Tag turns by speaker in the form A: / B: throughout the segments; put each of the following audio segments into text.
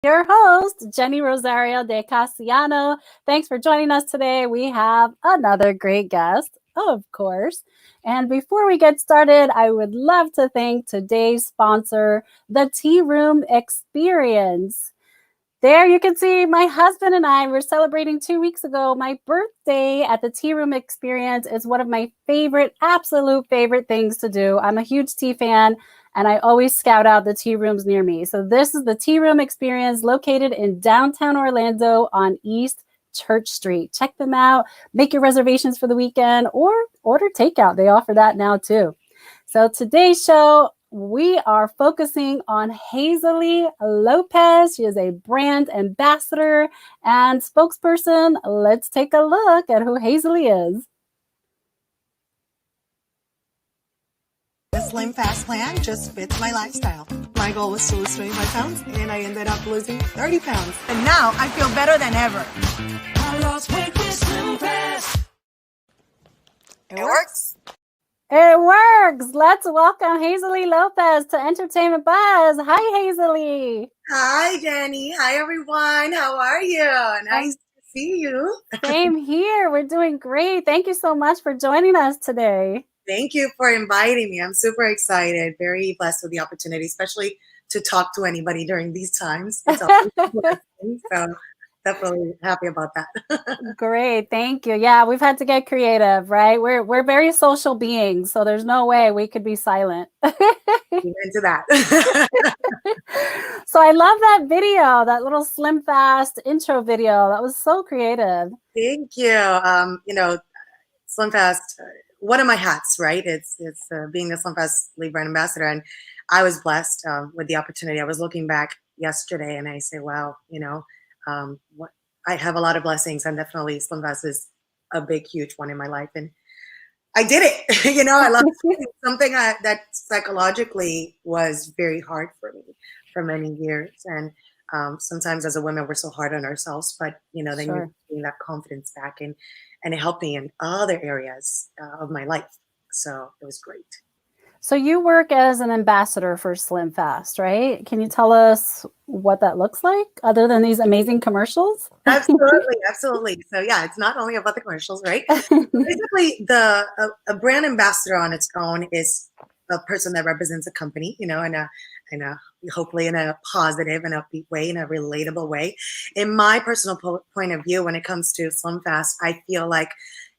A: Your host, Jenny Rosario de Casiano. Thanks for joining us today. We have another great guest, of course. And before we get started, I would love to thank today's sponsor, the Tea Room Experience. There you can see my husband and I were celebrating 2 weeks ago my birthday at the Tea Room Experience. It's one of my absolute favorite things to do. I'm a huge tea fan and I always scout out the tea rooms near me. So this is the Tea Room Experience located in downtown Orlando on East Church Street. Check them out. Make your reservations for the weekend or order takeout. They offer that now too. So today's show, we are focusing on Hazely Lopez. She is a brand ambassador and spokesperson. Let's take a look at who Hazely is.
B: The Slim Fast plan just fits my lifestyle. My goal was to lose 25 pounds, and I ended up losing 30 pounds. And now I feel better than ever. I lost weight with Slim Fast. It works.
A: It works. Let's welcome Hazely Lopez to Entertainment Buzz. Hi, Hazely.
B: Hi, Jenny. Hi, everyone. How are you? Nice to see you.
A: Same here. We're doing great. Thank you so much for joining us today.
B: Thank you for inviting me. I'm super excited. Very blessed with the opportunity, especially to talk to anybody during these times. It's always a blessing, so definitely happy about that.
A: Great, thank you. Yeah, we've had to get creative, right? We're very social beings, so there's no way we could be silent.
B: Into that.
A: So I love that video, that little Slim Fast intro video. That was so creative.
B: Thank you. Slim Fast, one of my hats, right? It's being the Slim Fast lead brand ambassador, and I was blessed with the opportunity. I was looking back yesterday, and I say, wow, I have a lot of blessings, and definitely Slim Fast is a big, huge one in my life, and I did it. I love something that psychologically was very hard for me for many years, and sometimes as a woman we're so hard on ourselves, but then
A: Sure.
B: you gain that confidence back, and it helped me in other areas of my life. So it was great.
A: So you work as an ambassador for Slim Fast, right? Can you tell us what that looks like other than these amazing commercials?
B: Absolutely. So yeah, it's not only about the commercials, right? Basically, a brand ambassador on its own is a person that represents a company, in a hopefully in a positive and upbeat way, in a relatable way. In my personal point of view, when it comes to Slim Fast, I feel like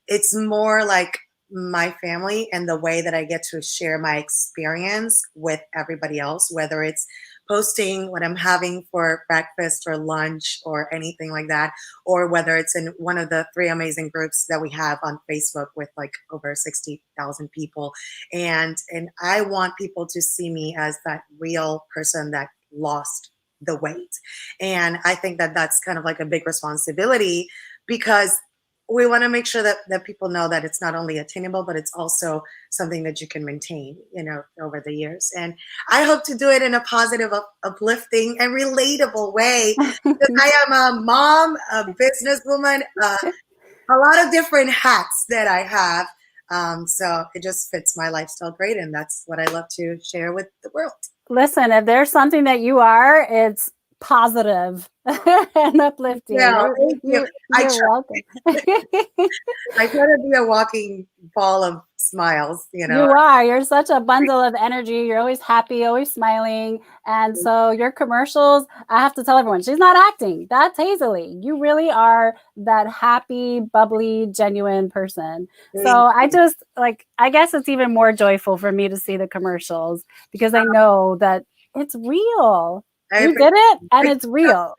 B: it's more like my family and the way that I get to share my experience with everybody else, whether it's posting what I'm having for breakfast or lunch or anything like that, or whether it's in one of the 3 amazing groups that we have on Facebook with like over 60,000 people. And I want people to see me as that real person that lost the weight. And I think that that's kind of like a big responsibility, because we want to make sure that people know that it's not only attainable, but it's also something that you can maintain, over the years. And I hope to do it in a positive, uplifting, and relatable way. Because I am a mom, a businesswoman, a lot of different hats that I have. So it just fits my lifestyle great. And that's what I love to share with the world.
A: Listen, if there's something that you are, it's positive and uplifting.
B: Yeah, thank you.
A: You're welcome.
B: I try to be a walking ball of smiles,
A: You are. You're such a bundle of energy. You're always happy, always smiling. And so your commercials, I have to tell everyone, she's not acting. That's Hazely. You really are that happy, bubbly, genuine person. So I just I guess it's even more joyful for me to see the commercials because I know that it's real. You did it, and it's real.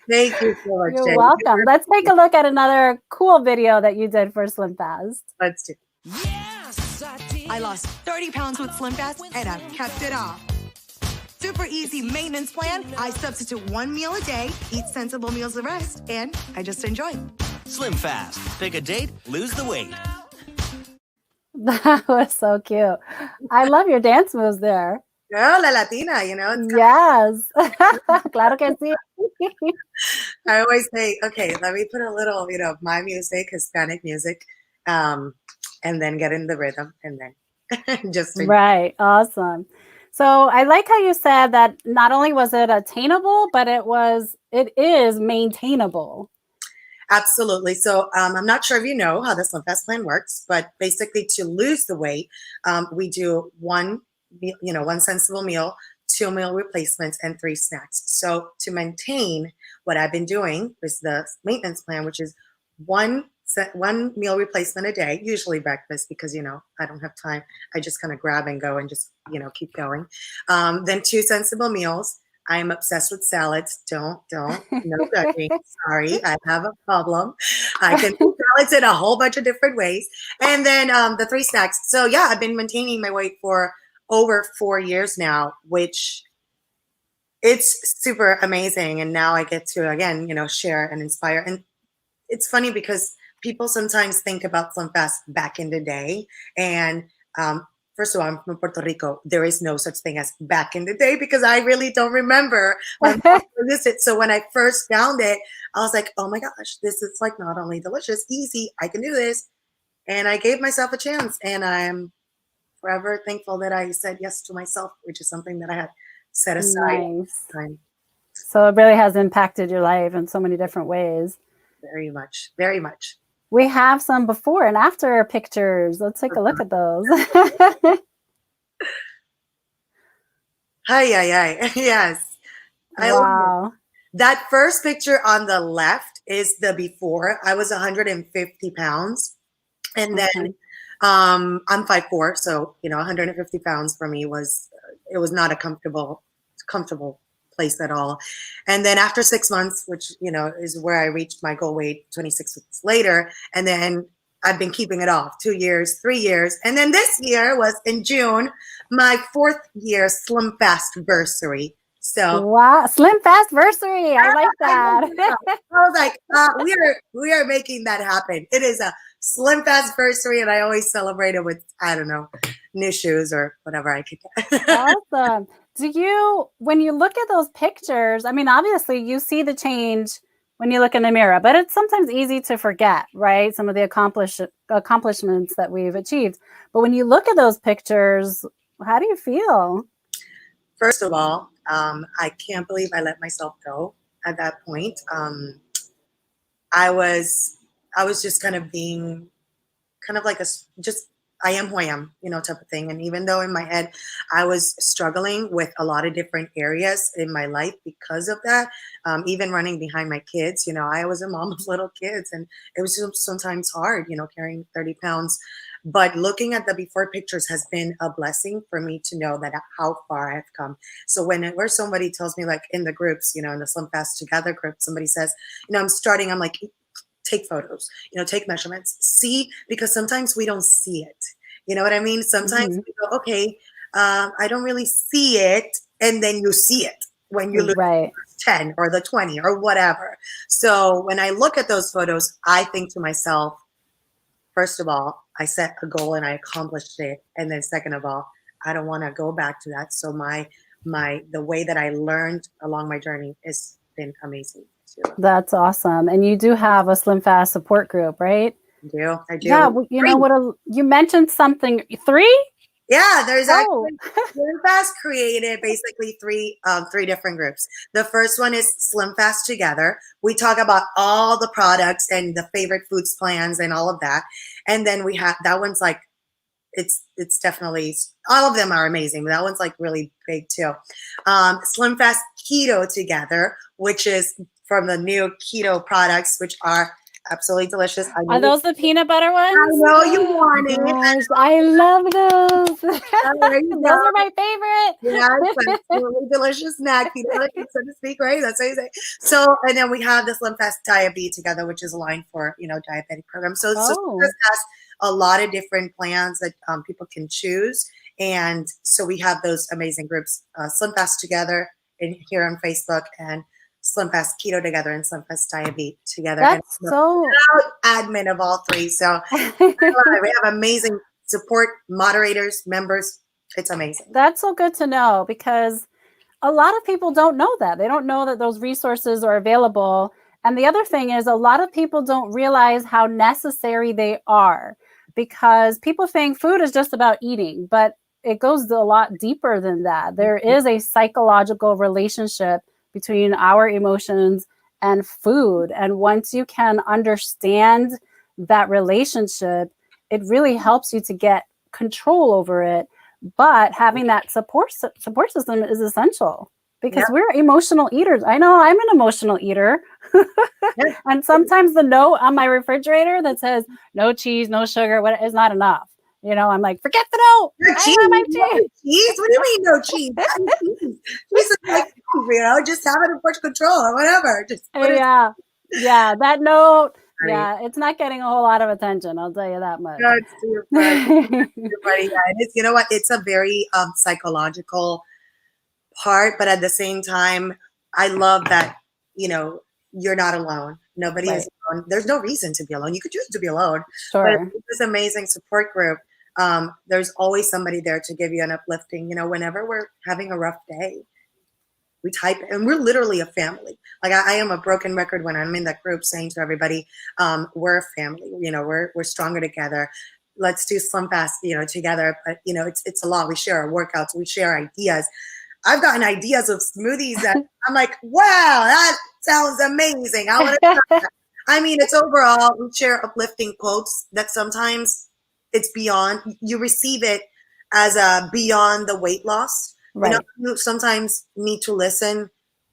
B: Thank you so much.
A: You're
B: Jenny.
A: welcome. Let's take a look at another cool video that you did for Slim Fast.
B: Let's do it. Yes, I lost 30 pounds with Slim Fast, and I've kept it off. Super easy maintenance plan. I substitute 1 meal a day, eat sensible meals the rest, and I just enjoy.
C: Slim Fast. Pick a date, lose the weight.
A: That was so cute. I love your dance moves there.
B: Girl, la Latina, It's
A: yes. Claro que sí.
B: I always say, okay, let me put a little, my music, Hispanic music, and then get in the rhythm, and then just
A: right. Awesome. So I like how you said that not only was it attainable, but it is maintainable.
B: Absolutely. So I'm not sure if you know how the Slim Fast plan works, but basically to lose the weight, we do one sensible meal, 2 meal replacements, and 3 snacks. So to maintain, what I've been doing is the maintenance plan, which is one meal replacement a day, usually breakfast, because I don't have time. I just kind of grab and go and just keep going. Then 2 sensible meals. I am obsessed with salads. Don't, no judging. Sorry, I have a problem. I can do salads in a whole bunch of different ways. And then the 3 snacks. So yeah, I've been maintaining my weight for over 4 years now, which it's super amazing. And now I get to, again, share and inspire. And it's funny because people sometimes think about Slim Fast back in the day. And first of all, I'm from Puerto Rico. There is no such thing as back in the day because I really don't remember when I existed. So when I first found it, I was like, oh my gosh, this is like not only delicious, easy, I can do this. And I gave myself a chance. And I'm forever thankful that I said yes to myself, which is something that I had set aside.
A: Nice. So it really has impacted your life in so many different ways.
B: Very much, very much.
A: We have some before and after pictures. Let's take a look at those.
B: Hi. Yes.
A: Wow.
B: That first picture on the left is the before. I was 150 pounds. And then I'm 5'4", so 150 pounds for me was not a comfortable place at all. And then after 6 months, which is where I reached my goal weight 26 weeks later, and then I've been keeping it off 2 years, 3 years, and then this year was in June, my 4th year Slim Fast versary. So
A: wow, Slim Fast versary. I like that.
B: I was like, we are making that happen. It is a Slim Fast versary, and I always celebrate it with, I don't know, new shoes or whatever I could get.
A: Awesome. When you look at those pictures, I mean, obviously you see the change when you look in the mirror, but it's sometimes easy to forget, right? Some of the accomplishments that we've achieved. But when you look at those pictures, how do you feel?
B: First of all, I can't believe I let myself go at that point. I was just kind of being kind of like I am who I am, type of thing. And even though in my head, I was struggling with a lot of different areas in my life because of that, even running behind my kids, I was a mom of little kids, and it was sometimes hard, carrying 30 pounds. But looking at the before pictures has been a blessing for me to know that how far I've come. So whenever somebody tells me, like in the groups, in the Slim Fast Together group, somebody says, I'm starting, I'm like, take photos, take measurements, see, because sometimes we don't see it. You know what I mean? Sometimes we go, okay, I don't really see it. And then you see it when you look at the 10 or the 20 or whatever. So when I look at those photos, I think to myself, first of all, I set a goal and I accomplished it. And then second of all, I don't want to go back to that. So the way that I learned along my journey has been amazing too.
A: That's awesome. And you do have a Slim Fast support group, right?
B: I do.
A: Yeah, you mentioned something. 3?
B: Yeah, there's actually Slim Fast created basically three different groups. The first one is Slim Fast Together. We talk about all the products and the favorite foods plans and all of that. And then we have that one's like it's definitely, all of them are amazing, but that one's like really big too. Slim Fast Keto Together, which is from the new keto products, which are absolutely delicious.
A: Are those the peanut butter ones?
B: I know you want it.
A: Gosh, I love those. Those are my favorite.
B: Yeah, it's a really delicious snack, so to speak, right? That's what you say. So, and then we have the Slim Fast Diet B Together, which is aligned for, diabetic programs. So Slim Fast has a lot of different plans that people can choose. And so we have those amazing groups, Slim Fast Together here on Facebook, and Slim Fast Keto Together and Slim Fast Diabetes Together.
A: That's
B: and
A: so
B: admin of all three. So we have amazing support, moderators, members. It's amazing.
A: That's so good to know, because a lot of people don't know that. They don't know that those resources are available. And the other thing is, a lot of people don't realize how necessary they are, because people think food is just about eating, but it goes a lot deeper than that. There is a psychological relationship between our emotions and food. And once you can understand that relationship, it really helps you to get control over it. But having that support system is essential because
B: Yeah.
A: we're emotional eaters. I know I'm an emotional eater.
B: Yeah.
A: And sometimes the note on my refrigerator that says no cheese, no sugar, what is not enough. You know, I'm like, forget the note.
B: No
A: I
B: cheese?
A: want my
B: No
A: cheese.
B: cheese? What do you mean no cheese? Cheese. Cheese is like, you know, just have it in Portugal control or whatever. Just put it.
A: Yeah. Yeah. That note.
B: Funny.
A: Yeah. It's not getting a whole lot of attention. I'll tell you that much.
B: No, it's too funny. Too funny. Yeah, it is. You know what? It's a very psychological part, but at the same time, I love that, you know, you're not alone. Nobody is alone. There's no reason to be alone. You could choose to be alone. But
A: Sure.
B: it's this amazing support group. There's always somebody there to give you an uplifting, you know, whenever we're having a rough day. We type, and we're literally a family. Like I am a broken record when I'm in that group saying to everybody, we're a family, you know, we're stronger together. Let's do Slim Fast, you know, together. But you know, it's a lot. We share our workouts, we share ideas. I've gotten ideas of smoothies that I'm like, wow, that sounds amazing. I want to try that. I mean, it's overall, we share uplifting quotes that sometimes it's beyond, you receive it as a beyond the weight loss. You know, you sometimes need to listen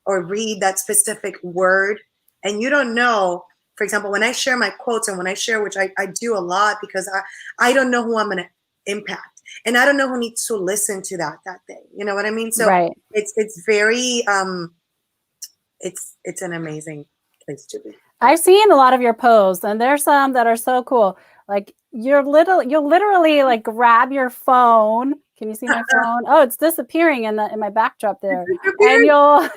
B: or read that specific word, and you don't know. For example, when I share my quotes and when I share, which I do a lot because I don't know who I'm going to impact, and I don't know who needs to listen to that day. You know what I mean? So it's very it's an amazing place to be.
A: I've seen a lot of your posts, and there's some that are so cool. Like you'll literally like grab your phone. Can you see my phone? Oh, it's disappearing in my backdrop there. And you'll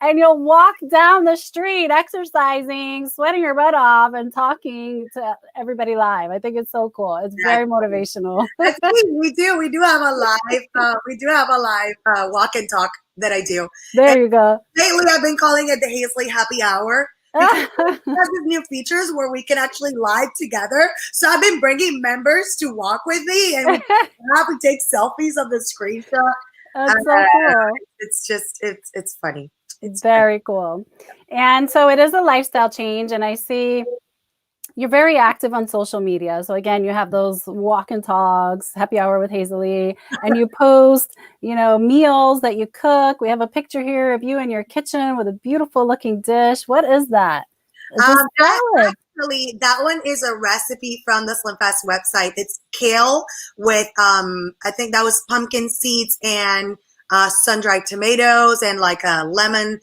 A: and you'll walk down the street exercising, sweating your butt off, and talking to everybody live. I think it's so cool. It's very motivational.
B: We do have a live walk and talk that I do.
A: There you go.
B: Lately, I've been calling it the Hazely Happy Hour. Because it has these new features where we can actually live together. So I've been bringing members to walk with me, and we take selfies of the screenshot.
A: That's so cool.
B: It's just it's funny.
A: It's very cool. And so it is a lifestyle change, and I see you're very active on social media. So again, you have those walk and talks, happy hour with Hazely, and you post, you know, meals that you cook. We have a picture here of you in your kitchen with a beautiful looking dish. What is that?
B: Actually, that one is a recipe from the Slim Fast website. It's kale with I think that was pumpkin seeds and sun-dried tomatoes and like a lemon.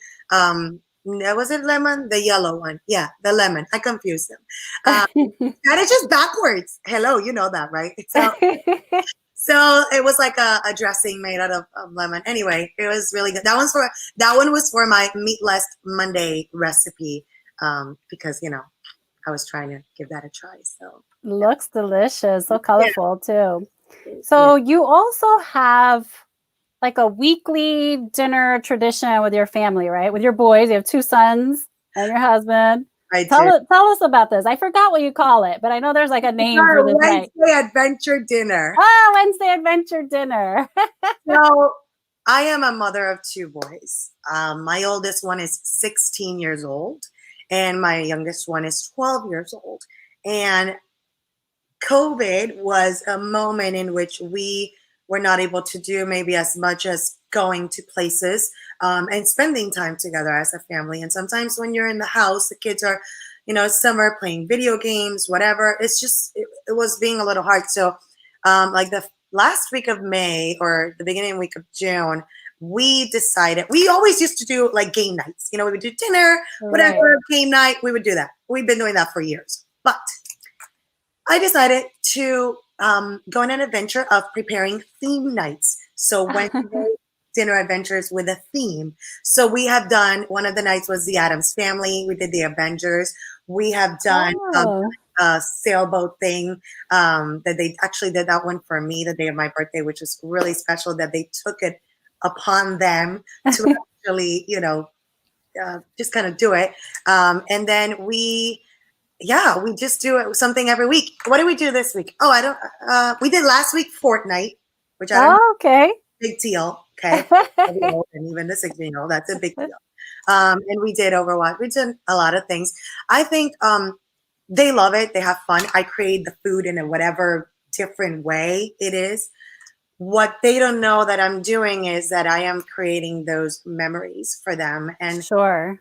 B: Was it lemon? The yellow one. Yeah, the lemon. I confused them. That is just backwards. Hello, you know that, right? So it was like a dressing made out of lemon. Anyway, it was really good. That one was for my Meatless Monday recipe because, you know, I was trying to give that a try. So
A: looks delicious. So colorful too. So you also have like a weekly dinner tradition with your family, right? With your boys. You have 2 sons and your husband. Tell us about this. I forgot what you call it, but I know there's like a name for this night.
B: Wednesday Adventure Dinner.
A: Oh, Wednesday Adventure Dinner.
B: So I am a mother of 2 boys. My oldest one is 16 years old, and my youngest one is 12 years old. And COVID was a moment in which we were not able to do maybe as much as going to places and spending time together as a family. And sometimes when you're in the house, the kids are, you know, summer playing video games, whatever. It's just, it was being a little hard. So like the last week of May or the beginning week of June, we decided, we always used to do like game nights. You know, we would do dinner, whatever, game night, we would do that. We've been doing that for years. But I decided to go on an adventure of preparing theme nights. So Wednesday dinner adventures with a theme. So we have done, one of the nights was the Addams Family. We did the Avengers. We have done a sailboat thing that they actually did that one for me the day of my birthday, which was really special that they took it upon them to actually, you know, just kind of do it. And then we just do something every week. What did we do this week? Oh, we did last week Fortnite. which I don't know,
A: Oh, okay.
B: big deal. Okay. And even the 16-year-old, that's a big deal. And we did Overwatch. We did a lot of things. I think they love it. They have fun. I create the food in a whatever different way it is. What they don't know that I'm doing is that I am creating those memories for them. And
A: Sure.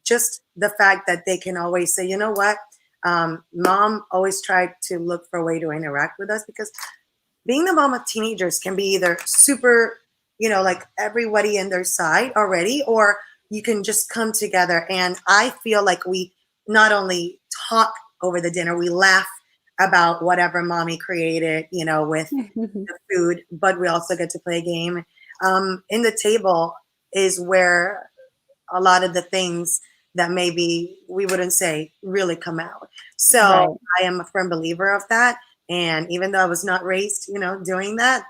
B: just the fact that they can always say, you know what? Mom always tried to look for a way to interact with us, because being the mom of teenagers can be either super, like everybody in their side already, or you can just come together. And I feel like we not only talk over the dinner, we laugh about whatever mommy created, with the food, but we also get to play a game. In the table is where a lot of the things that maybe we wouldn't say really come out. So
A: Right.
B: I am a firm believer of that. And even though I was not raised, doing that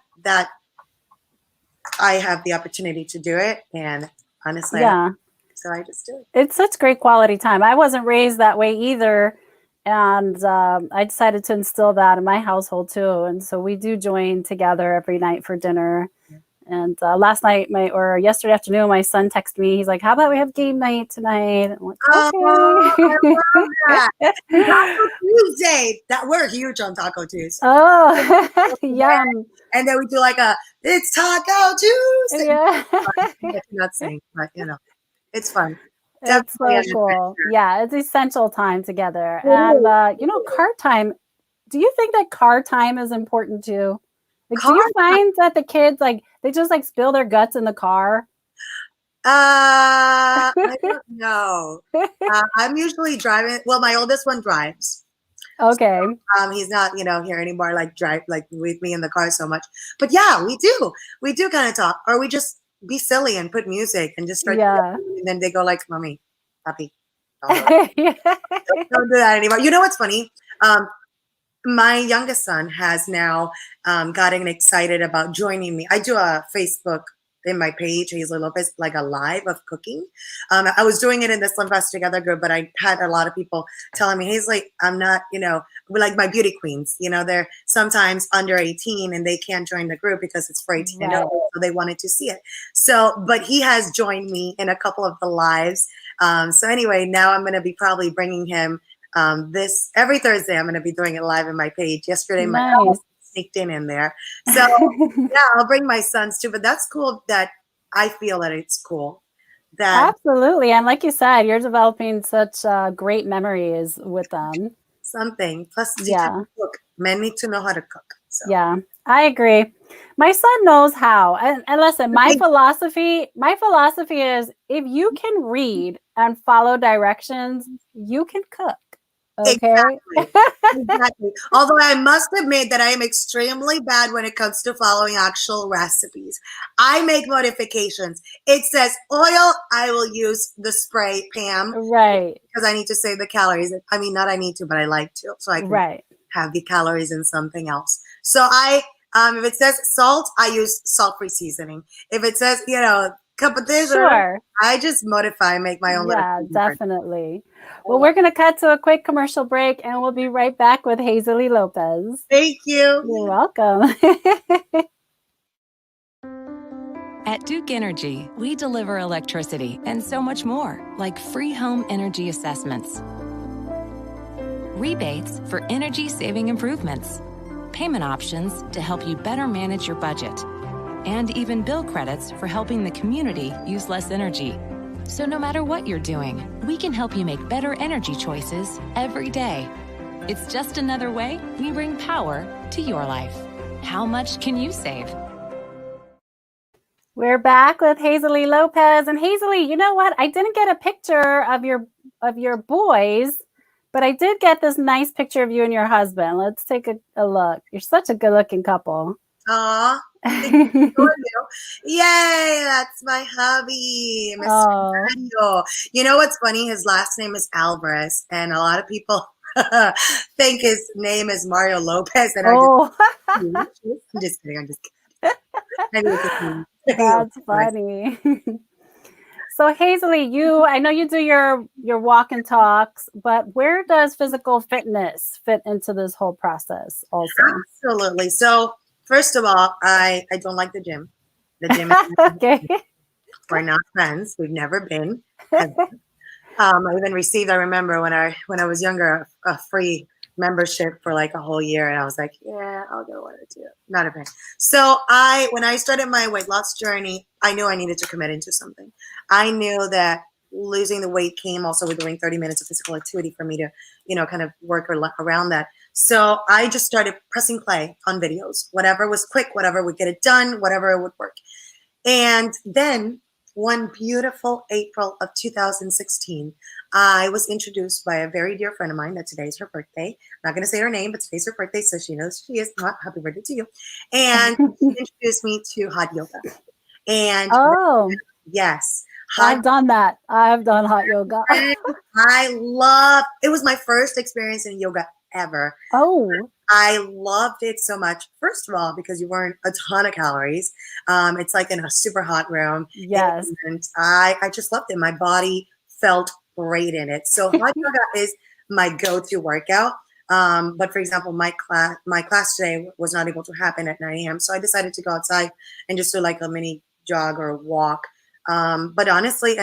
B: I have the opportunity to do it. And honestly,
A: Yeah.
B: so I just do it.
A: It's such great quality time. I wasn't raised that way either. And I decided to instill that in my household too. And so we do join together every night for dinner. And last night, yesterday afternoon, my son texted me. He's like, "How about we have game night tonight?" I'm like,
B: Oh,
A: "Okay."
B: I love that. Taco Tuesday. That we're huge on Taco Tuesday.
A: Oh, yum.
B: And then we do like it's Taco Tuesday.
A: Yeah.
B: I'm not saying, but it's fun.
A: It's so
B: Definitely
A: cool. Yeah, it's essential time together.
B: It
A: And
B: is.
A: car time. Do you think that car time is important too? Like, do
B: Car
A: you find that the kids they just spill their guts in the car?
B: I don't know. I'm usually driving. Well, my oldest one drives.
A: Okay.
B: So, he's not, here anymore, drive with me in the car so much. But yeah, we do. We do kind of talk, or we just be silly and put music and just start.
A: Yeah.
B: And then they go like, "Mommy, puppy, don't do that anymore." You know what's funny? My youngest son has now gotten excited about joining me. I do a Facebook in my page, Hazely Lopez, like a live of cooking. I was doing it in the Slim Fast Together group, but I had a lot of people telling me, Hazely, I'm not, like my beauty queens, they're sometimes under 18 and they can't join the group because it's for 18 and over, so they wanted to see it. So, but he has joined me in a couple of the lives. So anyway, now I'm going to be probably bringing him this every Thursday. I'm going to be doing it live in my page. Yesterday, my dog sneaked in there. So yeah, I'll bring my sons too. But that's cool that I feel that it's cool. That
A: Absolutely. And like you said, you're developing such great memories with them.
B: Something. Plus, teach them to cook. Men need to know how to cook. So.
A: Yeah, I agree. My son knows how. And listen, my philosophy is if you can read and follow directions, you can cook. Okay.
B: Exactly. Although I must admit that I am extremely bad when it comes to following actual recipes. I make modifications. It says oil, I will use the spray Pam.
A: Right.
B: Because I need to save the calories. I mean, not I need to, but I like to. So I can have the calories in something else. So if it says salt, I use salt-free seasoning. If it says, cup of this, I just modify, make my own little.
A: Yeah, definitely. Well, we're going to cut to a quick commercial break and we'll be right back with Hazely Lopez.
B: Thank you.
A: You're welcome.
D: At Duke Energy, we deliver electricity and so much more, like free home energy assessments, rebates for energy-saving improvements, payment options to help you better manage your budget, and even bill credits for helping the community use less energy. So no matter what you're doing, we can help you make better energy choices every day. It's just another way we bring power to your life. How much can you save?
A: We're back with Hazely Lopez. And Hazely, you know what? I didn't get a picture of your boys, but I did get this nice picture of you and your husband. Let's take a look. You're such a good-looking couple.
B: Aw. Yay, that's my hubby, Mr. Mario. You know what's funny? His last name is Alvarez, and a lot of people think his name is Mario Lopez. And I'm just kidding.
A: That's funny. So Hazely, I know you do your walk and talks, but where does physical fitness fit into this whole process also?
B: Absolutely. So First of all, I don't like the gym. The gym is
A: Okay.
B: we're not friends. We've never been. I even received, I remember when I was younger, a free membership for like a whole year, and I was like, yeah, I'll go one or two. Not a fan. So when I started my weight loss journey, I knew I needed to commit into something. I knew that losing the weight came also with doing 30 minutes of physical activity for me to, kind of work around that. So I just started pressing play on videos, whatever was quick, whatever would get it done, whatever would work. And then one beautiful April of 2016, I was introduced by a very dear friend of mine that today's her birthday. I'm not going to say her name, but today's her birthday, so she knows she is. Happy birthday to you. And she introduced me to hot yoga. And
A: Oh,
B: yes,
A: I've done that. I've done hot yoga.
B: It was my first experience in yoga ever.
A: Oh,
B: I loved it so much. First of all, because you weren't a ton of calories. It's like in a super hot room.
A: yes.
B: And I just loved it. My body felt great in it. So hot yoga is my go-to workout. But for example, my class today was not able to happen at 9 a.m. So I decided to go outside and just do like a mini jog or a walk. But honestly,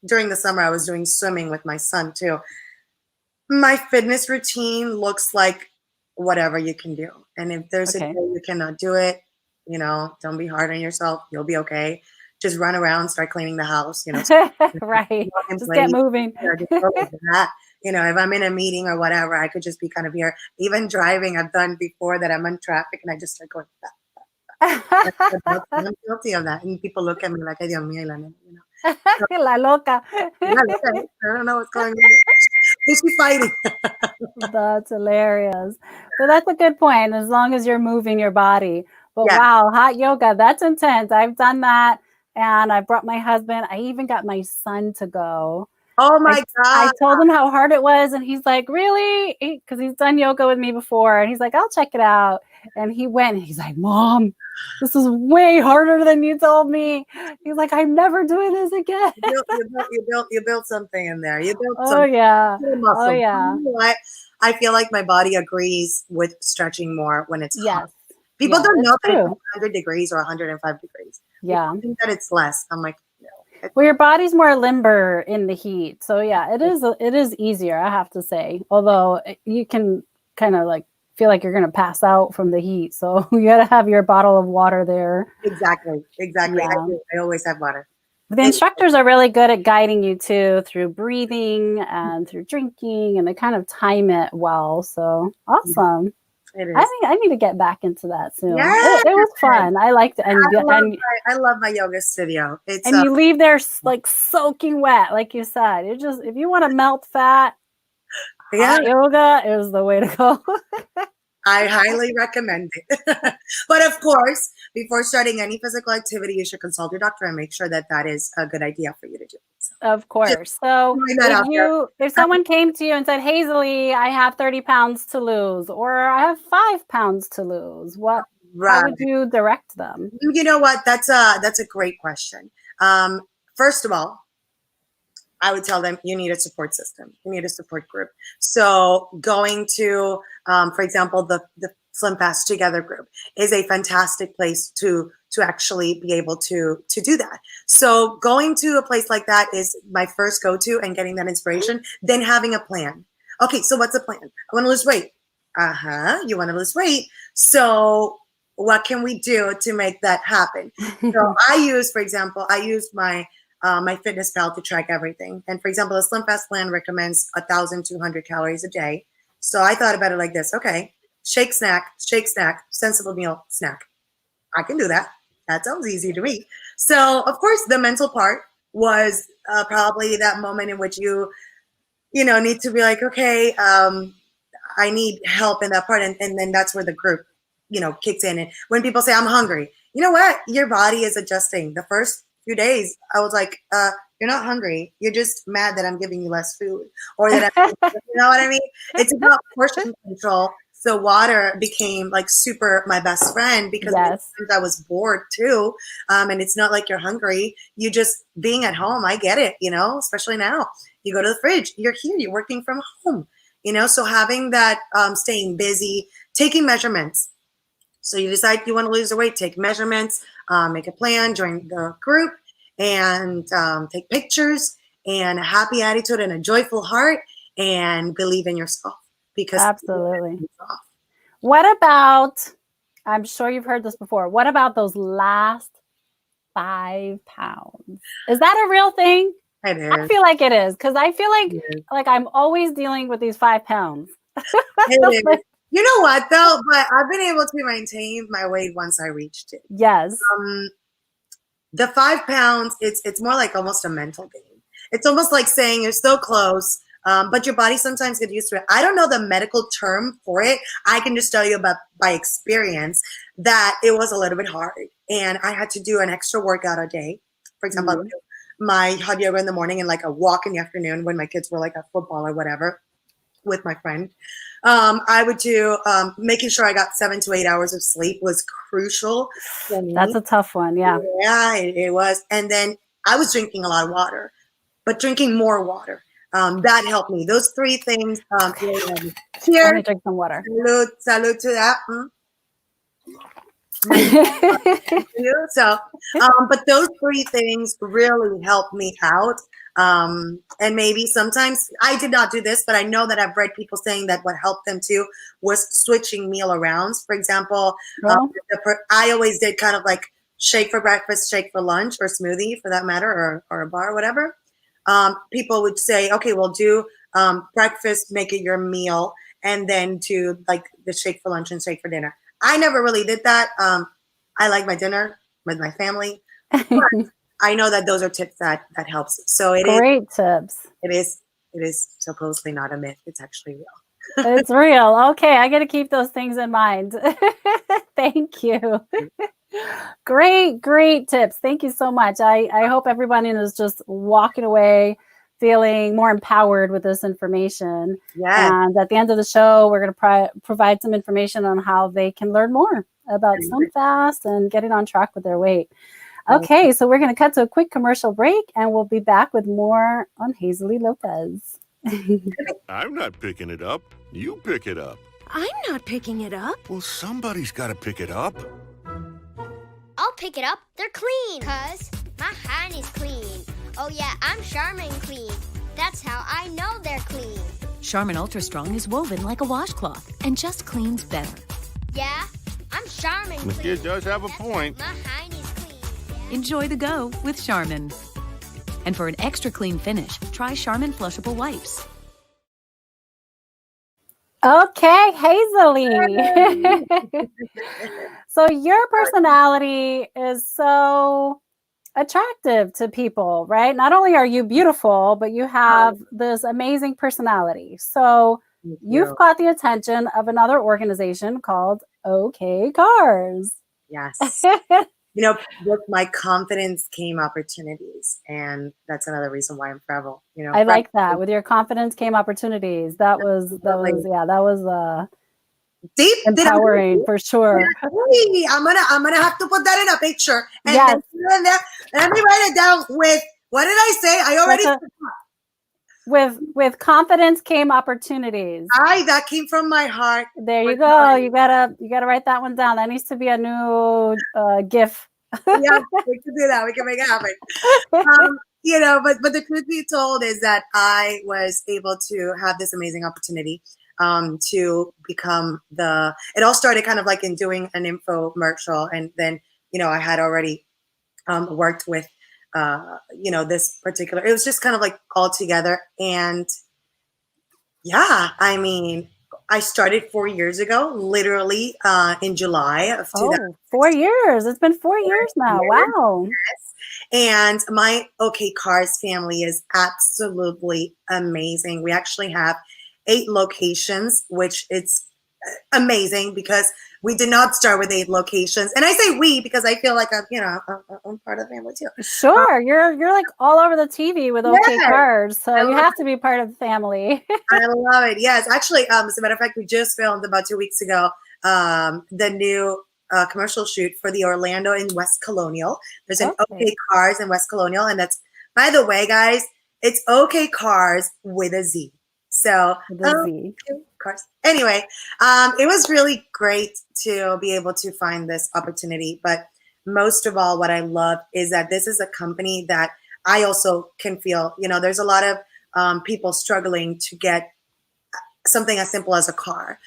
B: during the summer, I was doing swimming with my son too. My fitness routine looks like whatever you can do. And if there's a day you cannot do it, don't be hard on yourself. You'll be okay. Just run around, start cleaning the house,
A: Right. Just get moving.
B: If I'm in a meeting or whatever, I could just be kind of here. Even driving, I've done before that I'm on traffic and I just start going back. I'm guilty of that. And people look at me like, ay, Dios mío, la nena,
A: La loca.
B: I don't know what's going on. Is she fighting?
A: That's hilarious. But that's a good point, as long as you're moving your body. But
B: Yeah.
A: wow, hot yoga, that's intense. I've done that. And I brought my husband. I even got my son to go.
B: Oh my God.
A: I told him how hard it was. And he's like, really? Because he's done yoga with me before. And he's like, I'll check it out. And he went and he's like, Mom, this is way harder than you told me. He's like, I'm never doing this again.
B: You built something in there. You built
A: Oh, yeah.
B: muscle.
A: Oh, yeah.
B: You know what? I feel like my body agrees with stretching more when it's hot.
A: Yes.
B: People
A: Yeah,
B: don't know
A: it's
B: that it's
A: true.
B: 100 degrees or 105 degrees.
A: Yeah.
B: People think that it's less. I'm like, no.
A: Well, your body's more limber in the heat. So yeah, it is easier, I have to say. Although you can kind of like feel like you're going to pass out from the heat. So you got to have your bottle of water there.
B: Exactly.
A: Yeah.
B: I always have water.
A: The instructors are really good at guiding you too through breathing and through drinking, and they kind of time it well. So awesome.
B: It is.
A: I think I need to get back into that soon.
B: Yeah.
A: It was fun. I liked it.
B: I love my yoga studio. It's
A: and you leave there like soaking wet, like you said. If you want to melt fat, hot yoga is the way to go.
B: I highly recommend it. But of course, before starting any physical activity, you should consult your doctor and make sure that that is a good idea for you to do. So,
A: of course. So if someone came to you and said, Hazely, I have 30 pounds to lose, or I have 5 pounds to lose, how would you direct them?
B: You know what? That's a great question. First of all, I would tell them you need a support system. You need a support group. So going to, for example, the Slim Fast Together group is a fantastic place to actually be able to do that. So going to a place like that is my first go-to and getting that inspiration, then having a plan. Okay, so what's the plan? I want to lose weight. You want to lose weight. So what can we do to make that happen? So I use my MyFitnessPal to track everything. And for example, the Slim Fast plan recommends 1,200 calories a day. So I thought about it like this. Okay, shake, snack, sensible meal, snack. I can do that. That sounds easy to me. So of course, the mental part was probably that moment in which you need to be like, okay, I need help in that part. And then that's where the group, kicks in. And when people say, I'm hungry, you know what? Your body is adjusting. The first few days, I was like, you're not hungry. You're just mad that I'm giving you less food, or that you know what I mean? It's about portion control. So water became like super my best friend because I was bored too. And it's not like you're hungry. You just being at home. I get it, especially now. You go to the fridge. You're here. You're working from home. So having that, staying busy, taking measurements. So you decide you want to lose the weight, take measurements, make a plan, join the group, and take pictures, and a happy attitude and a joyful heart, and believe in yourself, because
A: Absolutely. What about, I'm sure you've heard this before, what about those last 5 pounds? Is that a real thing?
B: It is.
A: I feel like it is, because I feel like I'm always dealing with these 5 pounds.
B: It is. You know what though? But I've been able to maintain my weight once I reached it.
A: Yes.
B: The 5 pounds, it's more like almost a mental game. It's almost like saying you're so close, but your body sometimes gets used to it. I don't know the medical term for it. I can just tell you about by experience that it was a little bit hard, and I had to do an extra workout a day. For example, I would do my hot yoga in the morning and like a walk in the afternoon when my kids were like at football or whatever with my friend. I would do making sure I got 7 to 8 hours of sleep was crucial for me.
A: That's a tough one. Yeah.
B: Yeah, it was. And then I was drinking a lot of water, but drinking more water. That helped me. Those 3 things really helped me.
A: I'm
B: Cheers.
A: gonna drink some water.
B: Salud to that. So, but those 3 things really helped me out. And maybe sometimes I did not do this, but I know that I've read people saying that what helped them too was switching meal arounds. For example, I always did kind of like shake for breakfast, shake for lunch, or smoothie for that matter, or a bar or whatever. People would say, okay, well, do breakfast, make it your meal, and then do like the shake for lunch and shake for dinner. I never really did that. I like my dinner with my family. But I know that those are tips that helps. So it
A: Great tips.
B: It is supposedly not a myth. It's actually real.
A: It's real. Okay, I got to keep those things in mind. Thank you. Great tips. Thank you so much. I hope everyone is just walking away feeling more empowered with this information.
B: Yes.
A: And at the end of the show, we're going to provide some information on how they can learn more about SlimFast and getting on track with their weight. Okay, so we're going to cut to a quick commercial break, and we'll be back with more on Hazely Lopez.
E: I'm not picking it up. You pick it up.
F: I'm not picking it up.
E: Well, somebody's got to pick it up.
G: I'll pick it up. They're clean. 'Cause my hand is clean. Oh yeah, I'm Charmin clean. That's how I know they're clean.
F: Charmin Ultra Strong is woven like a washcloth and just cleans better.
G: Yeah, I'm Charmin clean.
E: The kid does have a
G: That's
E: point.
G: My hand is clean. Yeah.
F: Enjoy the go with Charmin. And for an extra clean finish, try Charmin Flushable Wipes.
A: Okay, Hazely. So your personality is so attractive to people, right? Not only are you beautiful, but you have this amazing personality. So you've caught the attention of another organization called OK Cars.
B: Yes. With my confidence came opportunities, and that's another reason why I'm travel.
A: I like that. With your confidence came opportunities. That was
B: deep,
A: empowering for sure.
B: Hey, I'm gonna have to put that in a picture. And
A: yes.
B: then let me write it down with, what did I say? I already
A: forgot. With confidence came opportunities.
B: That came from my heart.
A: There you go. You gotta write that one down. That needs to be a new GIF.
B: Yeah, we can do that. We can make it happen. But the truth be told is that I was able to have this amazing opportunity to become it all started kind of like in doing an infomercial, and then I had already worked with this particular, it was just kind of like all together. And yeah, I mean, I started 4 years ago, literally in July of 2000.
A: 4 years. It's been 4 years now. Wow.
B: Yes. And my OK Cars family is absolutely amazing. We actually have 8 locations, which it's amazing because we did not start with 8 locations. And I say we because I feel like I'm part of the family too.
A: Sure. You're like all over the TV with OK Cars. So you have to be part of the family.
B: I love it. Yes. Actually, as a matter of fact, we just filmed about 2 weeks ago the new commercial shoot for the Orlando in West Colonial. There's an OK Cars in West Colonial. And that's, by the way, guys, it's OK Cars with a Z. So course. Anyway, it was really great to be able to find this opportunity. But most of all, what I love is that this is a company that I also can feel, there's a lot of people struggling to get something as simple as a car.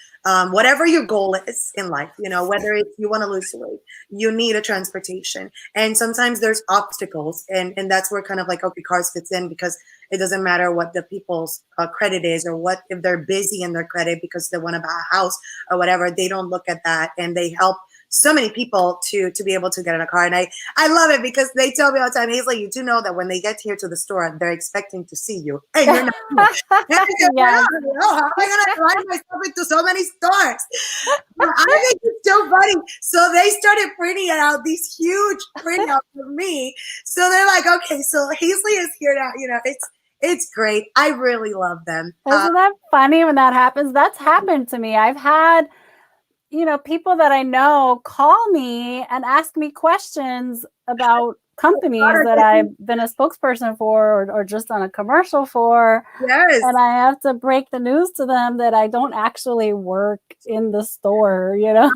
B: Whatever your goal is in life, whether it's you want to lose weight, you need a transportation. And sometimes there's obstacles. And that's where kind of like, okay, cars fits in, because it doesn't matter what the people's credit is, or what if they're busy in their credit because they want to buy a house or whatever. They don't look at that, and they help so many people to be able to get in a car. And I love it, because they tell me all the time, Hazely, you do know that when they get here to the store, they're expecting to see you, and you're not here. And I said,
A: Yes.
B: how am I going to drive myself into so many stores? But I think it's so funny. So they started printing out these huge printouts of me. So they're like, okay, so Hazely is here now. It's great. I really love them.
A: Isn't that funny when that happens? That's happened to me. I've had, people that I know call me and ask me questions about companies that I've been a spokesperson for, or just on a commercial for.
B: Yes.
A: And I have to break the news to them that I don't actually work in the store,
B: I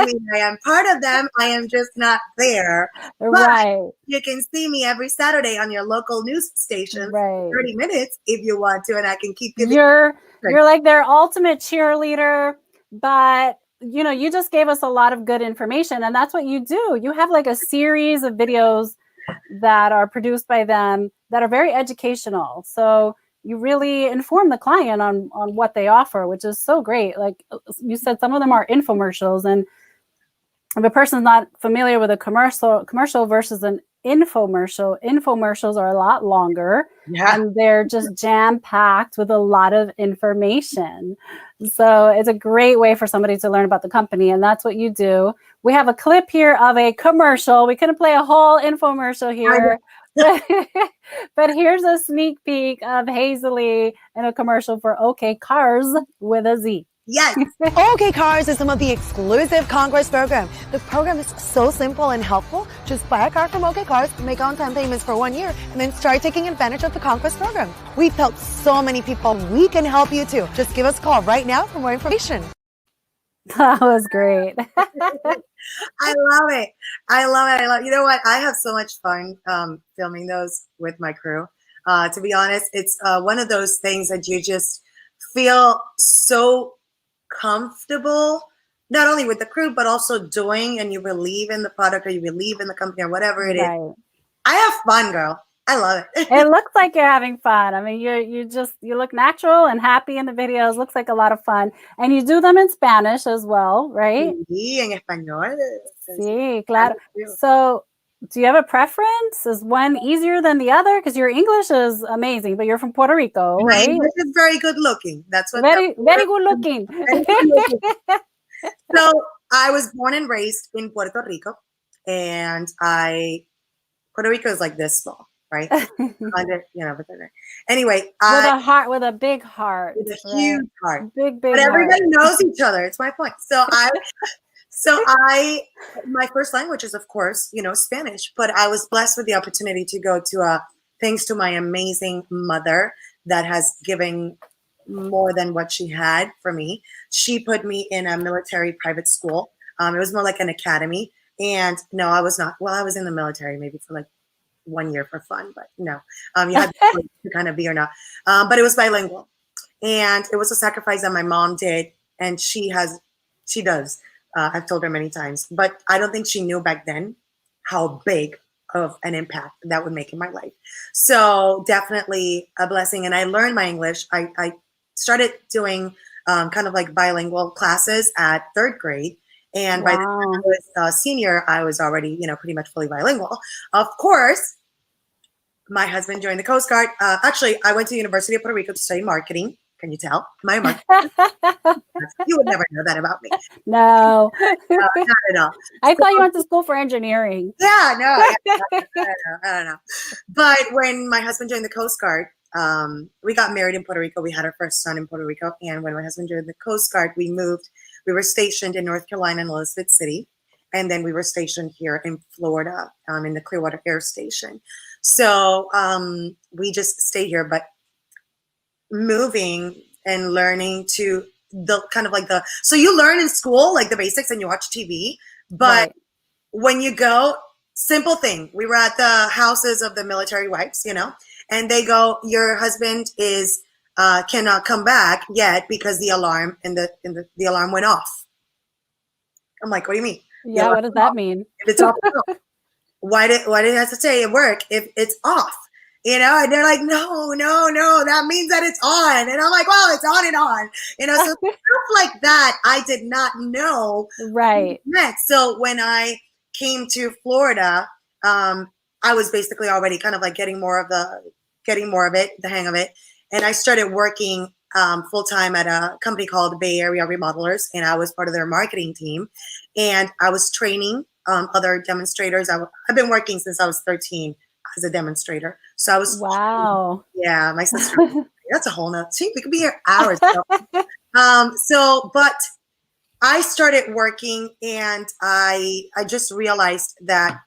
B: mean, I am part of them. I am just not there.
A: Right.
B: But you can see me every Saturday on your local news station,
A: Right.
B: 30 minutes if you want to, and I can keep giving.
A: You're like their ultimate cheerleader, but you just gave us a lot of good information, and that's what you do. You have like a series of videos that are produced by them that are very educational. So you really inform the client on what they offer, which is so great. Like you said, some of them are infomercials, and if a person's not familiar with a commercial versus an infomercials are a lot longer, and they're just jam-packed with a lot of information. So it's a great way for somebody to learn about the company, and that's what you do. We have a clip here of a commercial. We couldn't play a whole infomercial here, but here's a sneak peek of Hazely in a commercial for OK Cars with a Z.
B: Yes.
H: OK Cars is some of the exclusive Conquest program. The program is so simple and helpful. Just buy a car from OK Cars, make on-time payments for 1 year, and then start taking advantage of the Conquest program. We've helped so many people. We can help you too. Just give us a call right now for more information.
A: That was great.
B: I love it. You know what? I have so much fun filming those with my crew. To be honest, it's one of those things that you just feel so comfortable, not only with the crew, but also doing, and you believe in the product, or you believe in the company, or whatever it is. I have fun, girl. I love it.
A: It looks like you're having fun. I mean, you look natural and happy in the videos. Looks like a lot of fun. And you do them in Spanish as well, right?
B: Sí, en español.
A: Sí, claro. So do you have a preference? Is one easier than the other? Because your English is amazing, but you're from Puerto Rico, right?
B: My English is very good looking. That's what.
A: Very good looking.
B: So I was born and raised in Puerto Rico, and Puerto Rico is like this small, right? Anyway,
A: with a big heart,
B: with a huge heart,
A: big.
B: But everybody knows each other. It's my point. My first language is, of course, Spanish, but I was blessed with the opportunity to go to thanks to my amazing mother that has given more than what she had for me. She put me in a military private school. It was more like an academy. And no, I was not. Well, I was in the military maybe for like 1 year for fun, but no, you had to kind of be or not. But it was bilingual, and it was a sacrifice that my mom did, and she does. I've told her many times, but I don't think she knew back then how big of an impact that would make in my life. So definitely a blessing. And I learned my English. I started doing kind of like bilingual classes at 3rd grade. And by the time I was a senior, I was already, pretty much fully bilingual. Of course, my husband joined the Coast Guard. Actually, I went to the University of Puerto Rico to study marketing. Can you tell? My marketing. You would never know that about me.
A: No.
B: Not at all.
A: I thought you went to school for engineering.
B: Yeah, no. I don't know. But when my husband joined the Coast Guard, we got married in Puerto Rico. We had our first son in Puerto Rico. And when my husband joined the Coast Guard, we moved. We were stationed in North Carolina in Elizabeth City. And then we were stationed here in Florida, in the Clearwater Air Station. So we just stayed here. But moving and learning to the kind of like so you learn in school like the basics and you watch TV, but when you go, simple thing, we were at the houses of the military wives, and they go, your husband is cannot come back yet because the alarm the alarm went off. I'm like, what do you mean?
A: Yeah, what does that mean?
B: If it's off, why did it have to say at work if it's off? And they're like, no, that means that it's on. And I'm like, well, it's on and on. So stuff like that, I did not know.
A: Right.
B: So when I came to Florida, I was basically already kind of like getting more of it, the hang of it. And I started working full-time at a company called Bay Area Remodelers, and I was part of their marketing team. And I was training other demonstrators. I've been working since I was 13 as a demonstrator. So I was,
A: wow.
B: Yeah, my sister, that's a whole nother, see, we could be here hours. But I started working, and I just realized that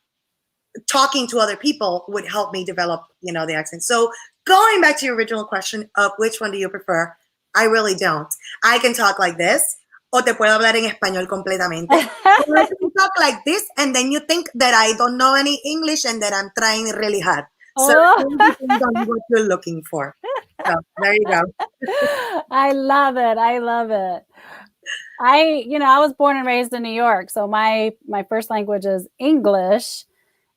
B: talking to other people would help me develop, the accent. So going back to your original question of which one do you prefer, I really don't. I can talk like this, o te puedo hablar en español completamente. Or I can talk like this, and then you think that I don't know any English and that I'm trying really hard. So it depends on what you're looking for. So there you go.
A: I love it. I was born and raised in New York, so my first language is English.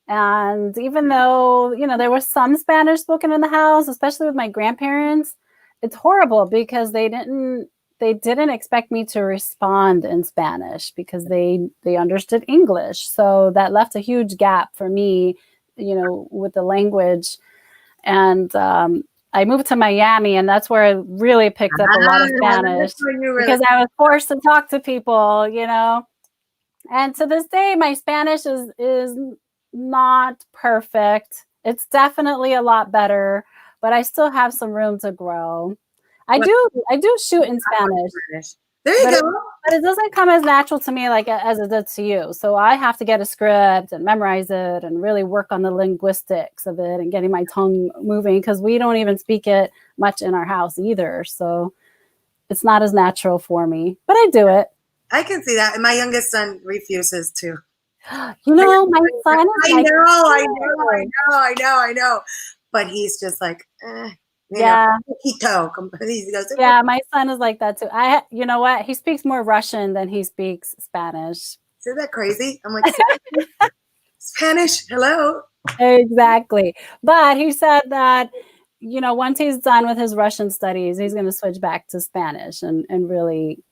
A: And even though, there was some Spanish spoken in the house, especially with my grandparents, it's horrible because they didn't expect me to respond in Spanish because they understood English. So that left a huge gap for me, with the language. And I moved to Miami, and that's where I really picked up a lot of Spanish because I was forced to talk to people, And to this day, my Spanish is not perfect. It's definitely a lot better, but I still have some room to grow. I do shoot in Spanish.
B: There you go.
A: But it doesn't come as natural to me like as it does to you. So I have to get a script and memorize it and really work on the linguistics of it and getting my tongue moving because we don't even speak it much in our house either. So it's not as natural for me, but I do it.
B: I can see that. And my youngest son refuses to.
A: My son is
B: I know. But he's just like,
A: yeah.
B: He goes,
A: my son is like that too. You know what? He speaks more Russian than he speaks Spanish.
B: Isn't that crazy? I'm like, Spanish, hello.
A: Exactly. But he said that, once he's done with his Russian studies, he's going to switch back to Spanish and really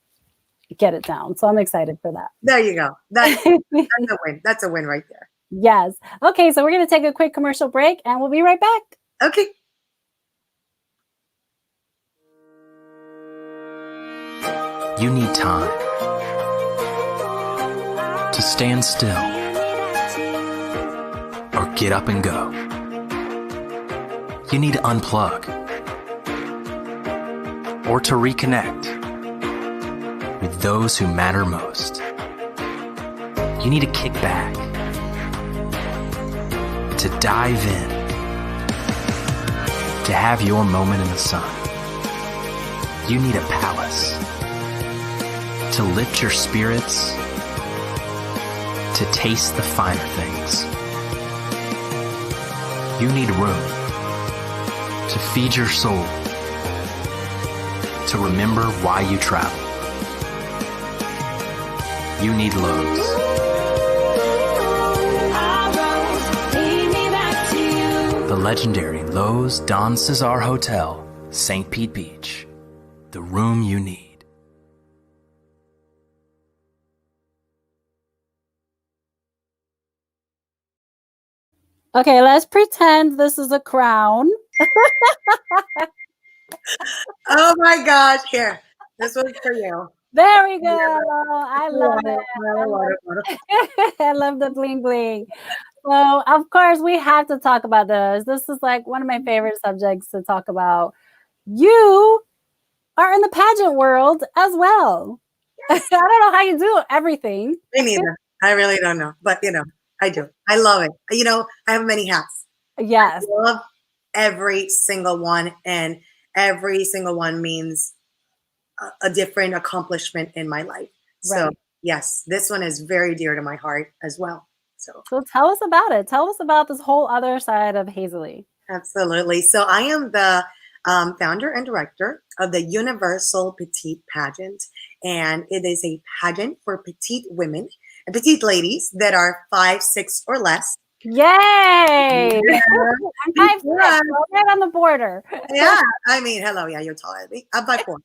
A: get it down. So I'm excited for that.
B: There you go. That's a win. That's a win right there.
A: Yes. Okay, so we're going to take a quick commercial break and we'll be right back.
B: Okay.
I: You need time to stand still or get up and go. You need to unplug or to reconnect with those who matter most. You need to kick back, to dive in, to have your moment in the sun. You need a palace to lift your spirits, to taste the finer things. You need room to feed your soul, to remember why you travel. You need Lowe's. The legendary Lowe's Don Cesar Hotel, St. Pete Beach. The room you need.
A: Okay, let's pretend this is a crown.
B: Oh my gosh, here. This one's for you.
A: There we go. I love it. I love the bling bling. So, of course, we have to talk about this. This is like one of my favorite subjects to talk about. You are in the pageant world as well. I don't know how you do everything.
B: Me neither. I really don't know. But, I do. I love it. I have many hats.
A: Yes.
B: I love every single one. And every single one means a different accomplishment in my life. So
A: Right.
B: yes, this one is very dear to my heart as well. So
A: So tell us about it. Tell us about this whole other side of Hazely.
B: absolutely. So I am the founder and director of the Universal Petite pageant, and it is a pageant for petite women and petite ladies that are 5'6" or less.
A: Yay!
B: Yeah.
A: I'm 5'6",
B: Yeah.
A: so right on the border.
B: Yeah, I mean, hello, yeah, you're taller than me. I'm 5'4".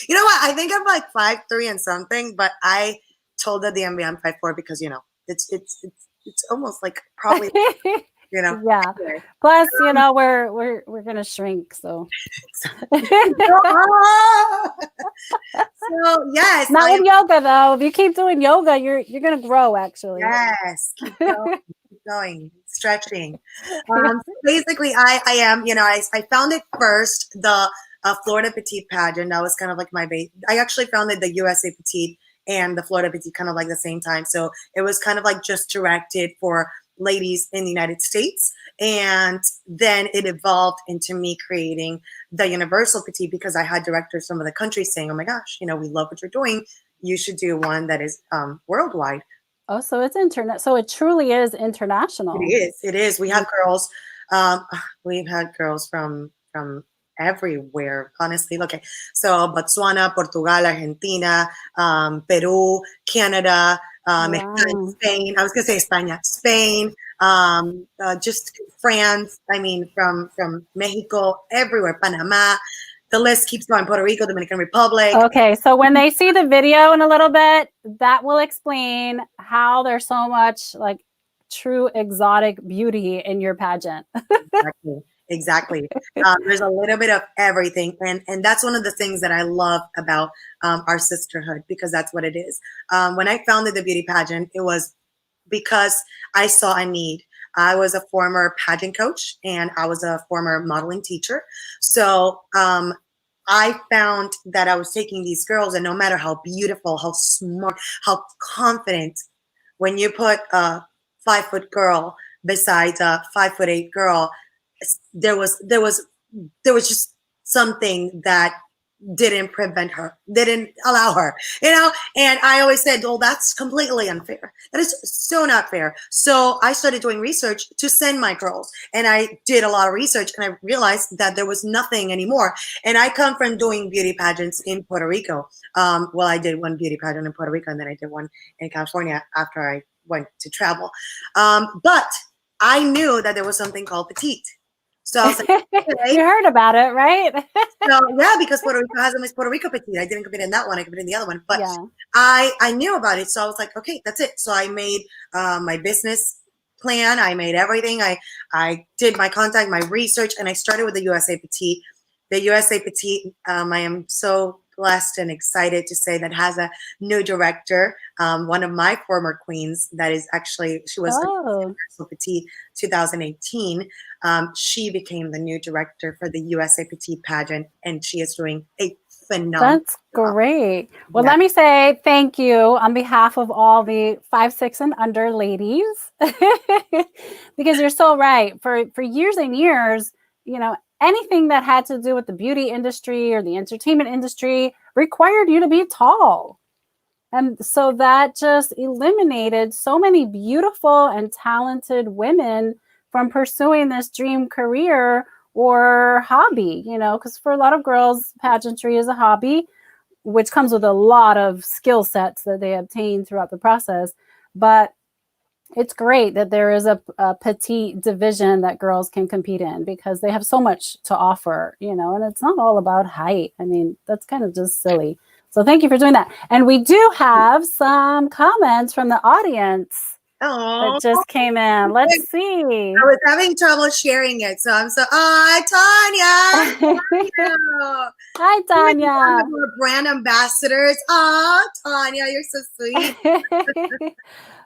B: You know what? I think I'm like 5'3" and something, but I told the DMV I'm 5'4" because it's almost like probably
A: Yeah.
B: anyway.
A: Plus, we're gonna shrink. So.
B: So yes,
A: Not with yoga though. If you keep doing yoga, you're gonna grow actually.
B: yes, keep going, stretching. Basically, I am. I founded first the Florida Petite pageant. That was kind of like my base. I actually founded the USA Petite and the Florida Petite kind of like the same time. So it was kind of like just directed for ladies in the United States. And then it evolved into me creating the Universal Petite because I had directors from other countries saying, oh my gosh, we love what you're doing. You should do one that is worldwide.
A: Oh, so it's internet. So it truly is international.
B: It is. We have girls. We've had girls from everywhere, honestly. Okay, so Botswana, Portugal, Argentina, Peru, Canada, Spain. I was gonna say España, Spain, just France. I mean, from Mexico, everywhere, Panama. The list keeps going. Puerto Rico, Dominican Republic.
A: Okay, so when they see the video in a little bit, that will explain how there's so much like true exotic beauty in your pageant.
B: Exactly. There's a little bit of everything. And that's one of the things that I love about our sisterhood, because that's what it is. When I founded the beauty pageant, it was because I saw a need. I was a former pageant coach and I was a former modeling teacher. So I found that I was taking these girls, and no matter how beautiful, how smart, how confident, when you put a 5-foot girl besides a 5'8" girl, there was just something that didn't allow her, and I always said, well, that's completely unfair. That is so not fair. So I started doing research to send my girls, and I did a lot of research, and I realized that there was nothing anymore. And I come from doing beauty pageants in Puerto Rico. Well, I did one beauty pageant in Puerto Rico, and then I did one in California after I went to travel. But I knew that there was something called petite. So I was like, okay.
A: You heard about it, right?
B: So yeah, because Puerto Rico has a Miss Puerto Rico Petite. I didn't compete in that one. I competed in the other one. But
A: yeah.
B: I knew about it. So I was like, okay, that's it. So I made my business plan. I made everything. I did my contact, my research, and I started with the USA Petite. The USA Petite, I am so blessed and excited to say that has a new director. One of my former queens that is actually, she was International Petite 2018. She became the new director for the USA Petite pageant, and she is doing a phenomenal
A: That's great. Well, let me say thank you on behalf of all the 5'6" and under ladies, because you're so right. For years and years, anything that had to do with the beauty industry or the entertainment industry required you to be tall. And so that just eliminated so many beautiful and talented women from pursuing this dream career or hobby, because for a lot of girls, pageantry is a hobby, which comes with a lot of skill sets that they obtain throughout the process. But it's great that there is a petite division that girls can compete in, because they have so much to offer, and it's not all about height. I mean, that's kind of just silly. So thank you for doing that. And we do have some comments from the audience that just came in. Let's see.
B: I was having trouble sharing it, so I'm so. Hi, Tanya.
A: Hi, Tanya.
B: We're brand ambassadors. Tanya, you're so sweet.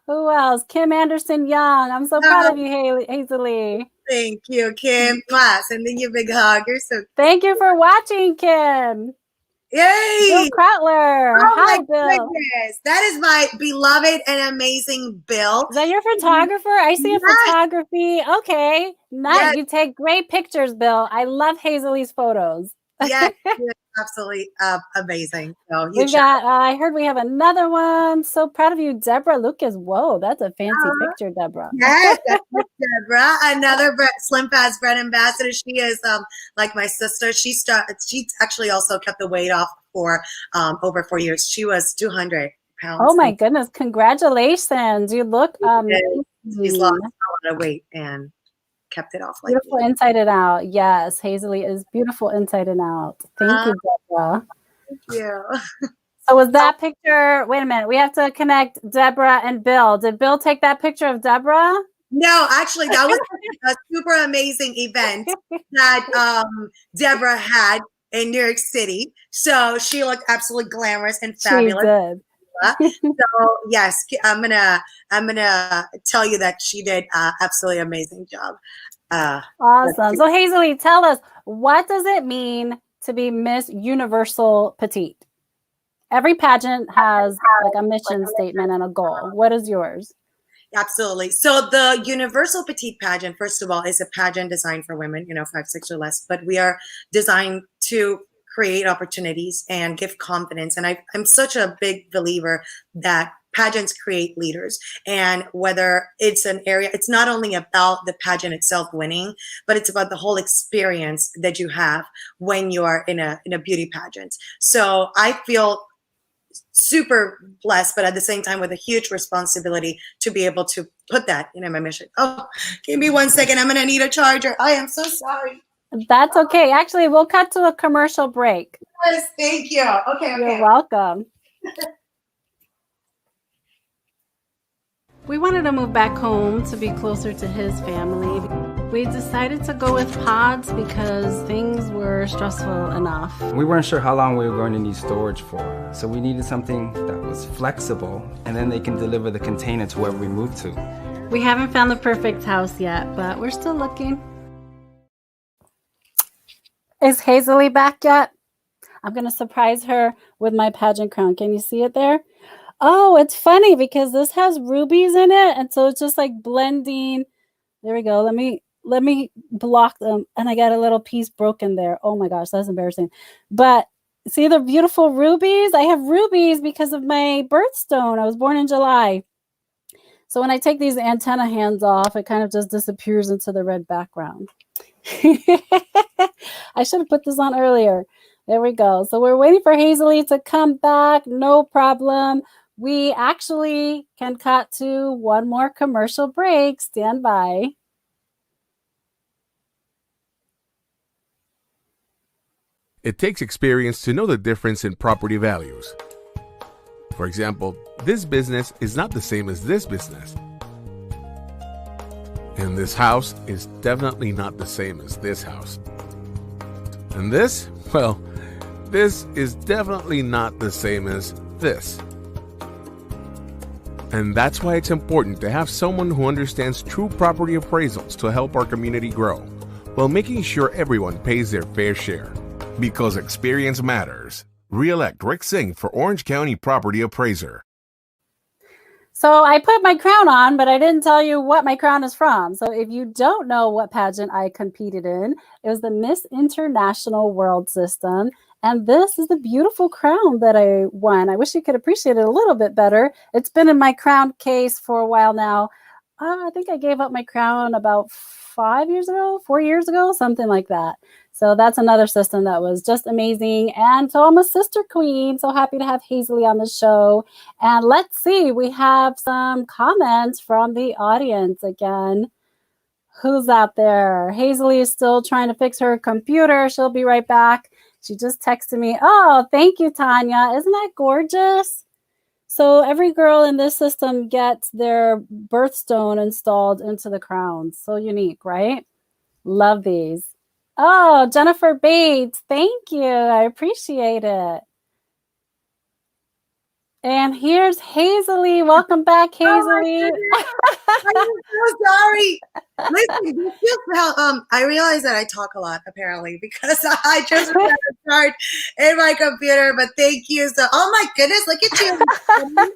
A: Who else? Kim Anderson Young. I'm so proud of you, Hazely.
B: Thank you, Kim. Sending you a big hug. You're so.
A: Thank you for watching, Kim.
B: Yay!
A: Bill Krautler. Hi, Bill.
B: Goodness. That is my beloved and amazing Bill.
A: Is that your photographer? I see a photography. Okay. Nice. Yes. You take great pictures, Bill. I love Hazely's photos.
B: Yes. absolutely amazing. So you
A: We've
B: should.
A: got, I heard we have another one. So proud of you, Deborah Lucas. Whoa, that's a fancy picture, Deborah.
B: Yes, that's Miss Deborah, another Slim Fast brand ambassador. She is like my sister. She actually also kept the weight off for over 4 years. She was 200 pounds.
A: Oh my goodness! Congratulations! You look
B: She's lost a lot of weight and kept it off. Like
A: beautiful inside and out. Yes, Hazely is beautiful inside and out. Thank you, Deborah.
B: Thank you.
A: So was that picture? Wait a minute. We have to connect Deborah and Bill. Did Bill take that picture of Deborah?
B: No, actually, that was a super amazing event that Deborah had in New York City. So she looked absolutely glamorous and fabulous.
A: She did.
B: So yes, I'm gonna tell you that she did absolutely amazing job.
A: Awesome. So Hazely, tell us, what does it mean to be Miss Universal Petite? Every pageant has like a mission statement and a goal. What is yours?
B: Absolutely. So the Universal Petite pageant, first of all, is a pageant designed for women, 5, 6 or less, but we are designed to create opportunities and give confidence. And I'm such a big believer that pageants create leaders. And whether it's an area, it's not only about the pageant itself winning, but it's about the whole experience that you have when you are in a beauty pageant. So I feel super blessed, but at the same time with a huge responsibility to be able to put that in my mission. Oh, give me 1 second. I'm going to need a charger. I am so sorry.
A: That's okay. Actually, we'll cut to a commercial break.
B: Yes, thank you. Okay.
A: You're welcome. We wanted to move back home to be closer to his family. We decided to go with pods because things were stressful enough.
J: We weren't sure how long we were going to need storage for, so we needed something that was flexible, and then they can deliver the container to wherever we move to.
A: We haven't found the perfect house yet, but we're still looking. Is Hazely back yet? I'm going to surprise her with my pageant crown. Can you see it there? Oh, it's funny because this has rubies in it, and so it's just like blending. There we go. Let me block them, and I got a little piece broken there. Oh my gosh, that's embarrassing. But see the beautiful rubies? I have rubies because of my birthstone. I was born in July. So when I take these antenna hands off, it kind of just disappears into the red background. I should have put this on earlier. There we go. So we're waiting for Hazely to come back. No problem. We actually can cut to one more commercial break. Stand by.
E: It takes experience to know the difference in property values. For example, this business is not the same as this business. And this house is definitely not the same as this house. And this, well, this is definitely not the same as this. And that's why it's important to have someone who understands true property appraisals to help our community grow, while making sure everyone pays their fair share. Because experience matters. Re-elect Rick Singh for Orange County Property Appraiser.
A: So I put my crown on, but I didn't tell you what my crown is from. So if you don't know what pageant I competed in, it was the Miss International World System. And this is the beautiful crown that I won. I wish you could appreciate it a little bit better. It's been in my crown case for a while now. I think I gave up my crown about 4 years ago, something like that. So that's another system that was just amazing. And so I'm a sister queen. So happy to have Hazely on the show. And let's see, we have some comments from the audience again. Who's out there? Hazely is still trying to fix her computer. She'll be right back. She just texted me. Oh, thank you, Tanya. Isn't that gorgeous? So every girl in this system gets their birthstone installed into the crown. So unique, right? Love these. Oh, Jennifer Bates, thank you. I appreciate it. And here's Hazely. Welcome back, Hazely.
B: I'm so sorry. Listen, I realize that I talk a lot, apparently, because I just got to start in my computer. But thank you. So, oh my goodness, look at you.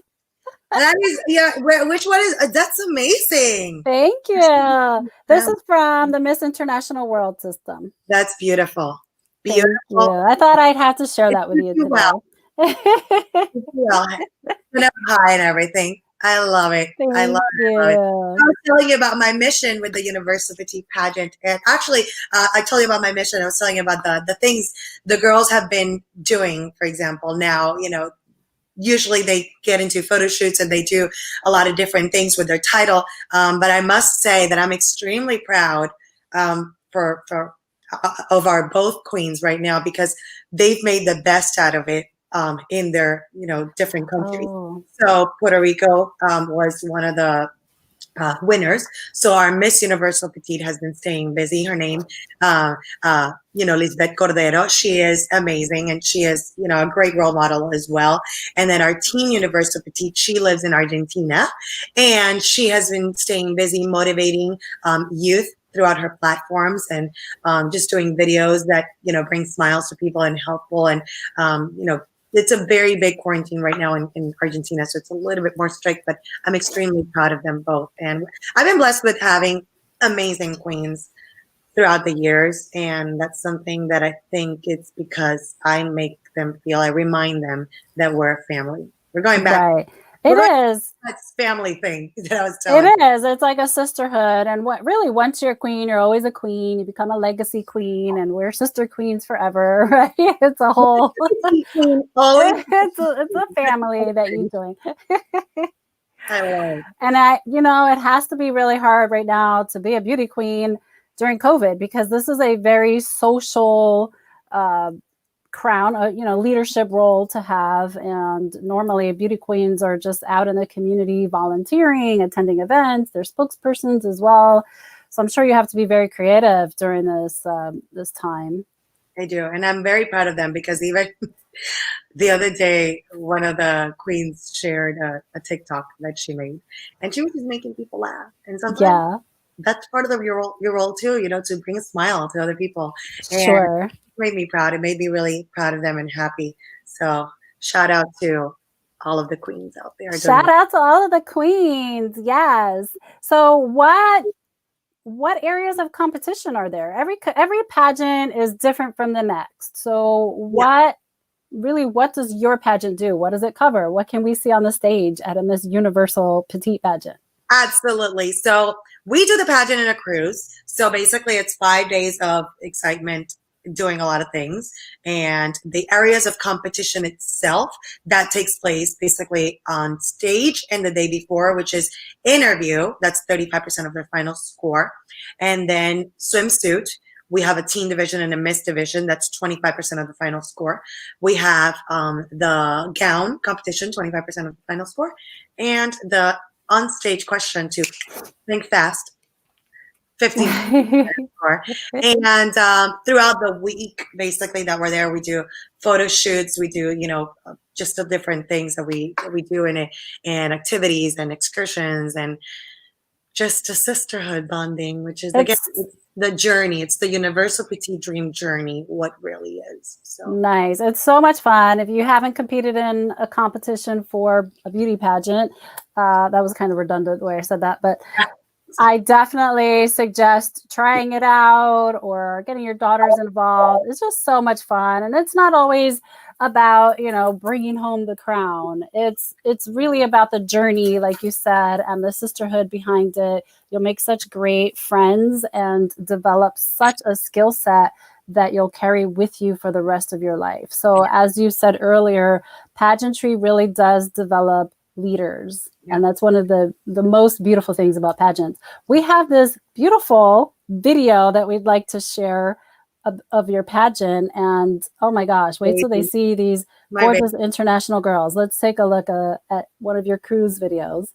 B: That is, yeah. Which one is? That's amazing.
A: Thank you. This is from the Miss International World System.
B: That's beautiful. Beautiful.
A: Thank you. I thought I'd have to share that with you today.
B: Well, put up high and everything. I love it. I love it. I was telling you about my mission with the Universal Petite pageant, and actually, I told you about my mission. I was telling you about the things the girls have been doing. For example, now usually they get into photo shoots and they do a lot of different things with their title. But I must say that I'm extremely proud of our both queens right now, because they've made the best out of it in their different countries. So Puerto Rico was one of the winners. So our Miss Universal Petite has been staying busy. Her name, Lisbeth Cordero. She is amazing, and she is, a great role model as well. And then our Teen Universal Petite, she lives in Argentina, and she has been staying busy motivating youth throughout her platforms, and just doing videos that, bring smiles to people and helpful. And, it's a very big quarantine right now in Argentina, so it's a little bit more strict, but I'm extremely proud of them both. And I've been blessed with having amazing queens throughout the years, and that's something that I think it's because I make them feel, I remind them that we're a family. We're going back.
A: Right. It is.
B: That's family thing that I was telling you.
A: It is. It's like a sisterhood. And once you're a queen, you're always a queen. You become a legacy queen, and we're sister queens forever, right? It's a whole, it's a family that you join.
B: I love.
A: And it has to be really hard right now to be a beauty queen during COVID, because this is a very social crown, leadership role to have. And normally beauty queens are just out in the community volunteering, attending events. They're spokespersons as well. So I'm sure you have to be very creative during this time.
B: I do. And I'm very proud of them, because even the other day, one of the queens shared a TikTok that she made, and she was just making people laugh. And sometimes that's part of your role too, to bring a smile to other people. And
A: sure.
B: Made me proud. It made me really proud of them and happy. So shout out to all of the queens out there.
A: Shout out to all of the queens. Yes. So what areas of competition are there? Every pageant is different from the next. So what does your pageant do? What does it cover? What can we see on the stage at a Miss Universal Petite pageant?
B: Absolutely. So we do the pageant in a cruise. So basically it's 5 days of excitement, doing a lot of things, and the areas of competition itself that takes place basically on stage and the day before, which is interview. That's 35% of their final score. And then swimsuit. We have a teen division and a miss division. That's 25% of the final score. We have the gown competition, 25% of the final score. And the on-stage question to think fast, 15. And throughout the week, basically, that we're there, we do photo shoots. We do, just the different things that we do in it, and activities and excursions, and just a sisterhood bonding, which is again the journey. It's the Universal Petite Dream journey. What really is. So
A: nice. It's so much fun. If you haven't competed in a competition for a beauty pageant, that was kind of redundant the way I said that, but I definitely suggest trying it out or getting your daughters involved. It's just so much fun. And it's not always about, bringing home the crown. It's really about the journey, like you said, and the sisterhood behind it. You'll make such great friends and develop such a skill set that you'll carry with you for the rest of your life. So as you said earlier, pageantry really does develop leaders. And that's one of the most beautiful things about pageants. We have this beautiful video that we'd like to share of your pageant. And oh my gosh, wait till they see these gorgeous international girls. Let's take a look at one of your cruise videos.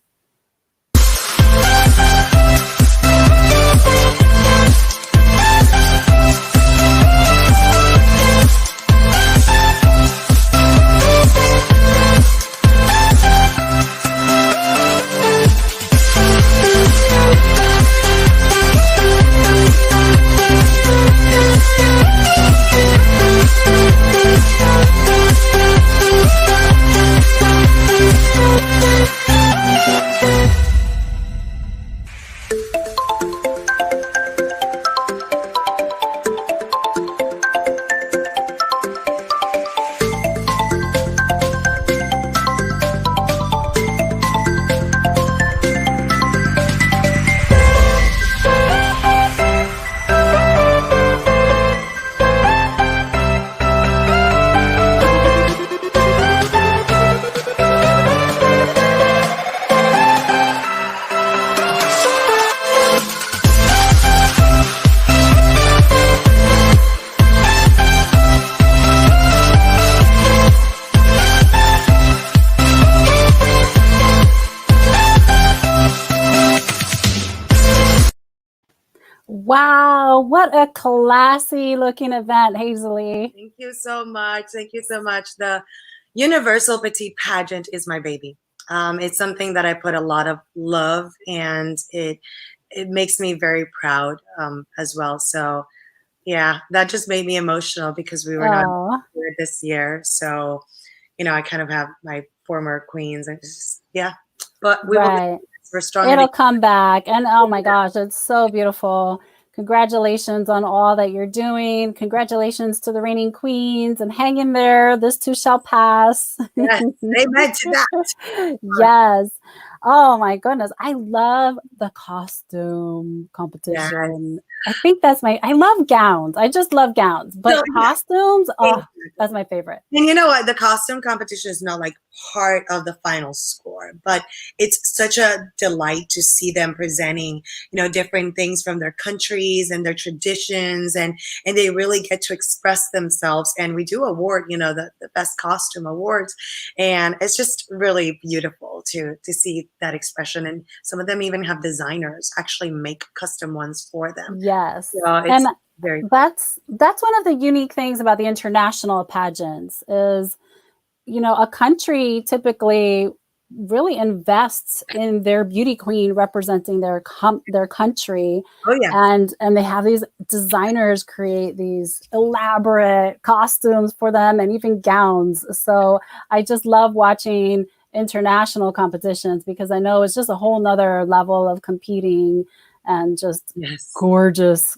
A: Wow, what a classy looking event, Hazely.
B: Thank you so much. Thank you so much. The Universal Petite pageant is my baby. It's something that I put a lot of love, and it makes me very proud as well. So yeah, that just made me emotional because we were not
A: Oh,
B: here this year. So I kind of have my former queens, and it's just, yeah. But we will.
A: right.
B: We're strong.
A: It'll come back. And oh my gosh, it's so beautiful. Congratulations on all that you're doing. Congratulations to the reigning queens, and hang in there. This too shall pass.
B: Yes, amen to that.
A: Yes. Oh my goodness. I love the costume
B: Yes.
A: competition. I think I love gowns. I just love gowns. But
B: No, yeah.
A: costumes, oh, that's my favorite.
B: And you know what? The costume competition is not like part of the final score, but it's such a delight to see them presenting, different things from their countries and their traditions, and they really get to express themselves. And we do award, the best costume awards, and it's just really beautiful to see that expression. And some of them even have designers actually make custom ones for them.
A: Yes.
B: So it's very
A: that's one of the unique things about the international pageants is, a country typically really invests in their beauty queen representing their country.
B: Oh yeah.
A: And they have these designers create these elaborate costumes for them and even gowns. So I just love watching international competitions because I know it's just a whole nother level of competing and just gorgeous,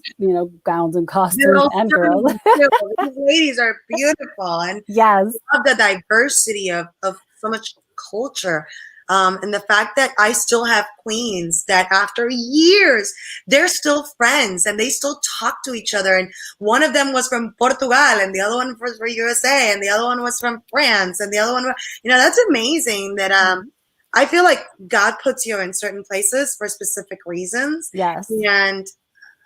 A: gowns and costumes and girls.
B: These ladies are beautiful, and
A: yes,
B: I love the diversity of so much culture. And the fact that I still have queens that after years, they're still friends and they still talk to each other. And one of them was from Portugal and the other one was from USA and the other one was from France and the other one, that's amazing that, I feel like God puts you in certain places for specific reasons.
A: Yes.
B: And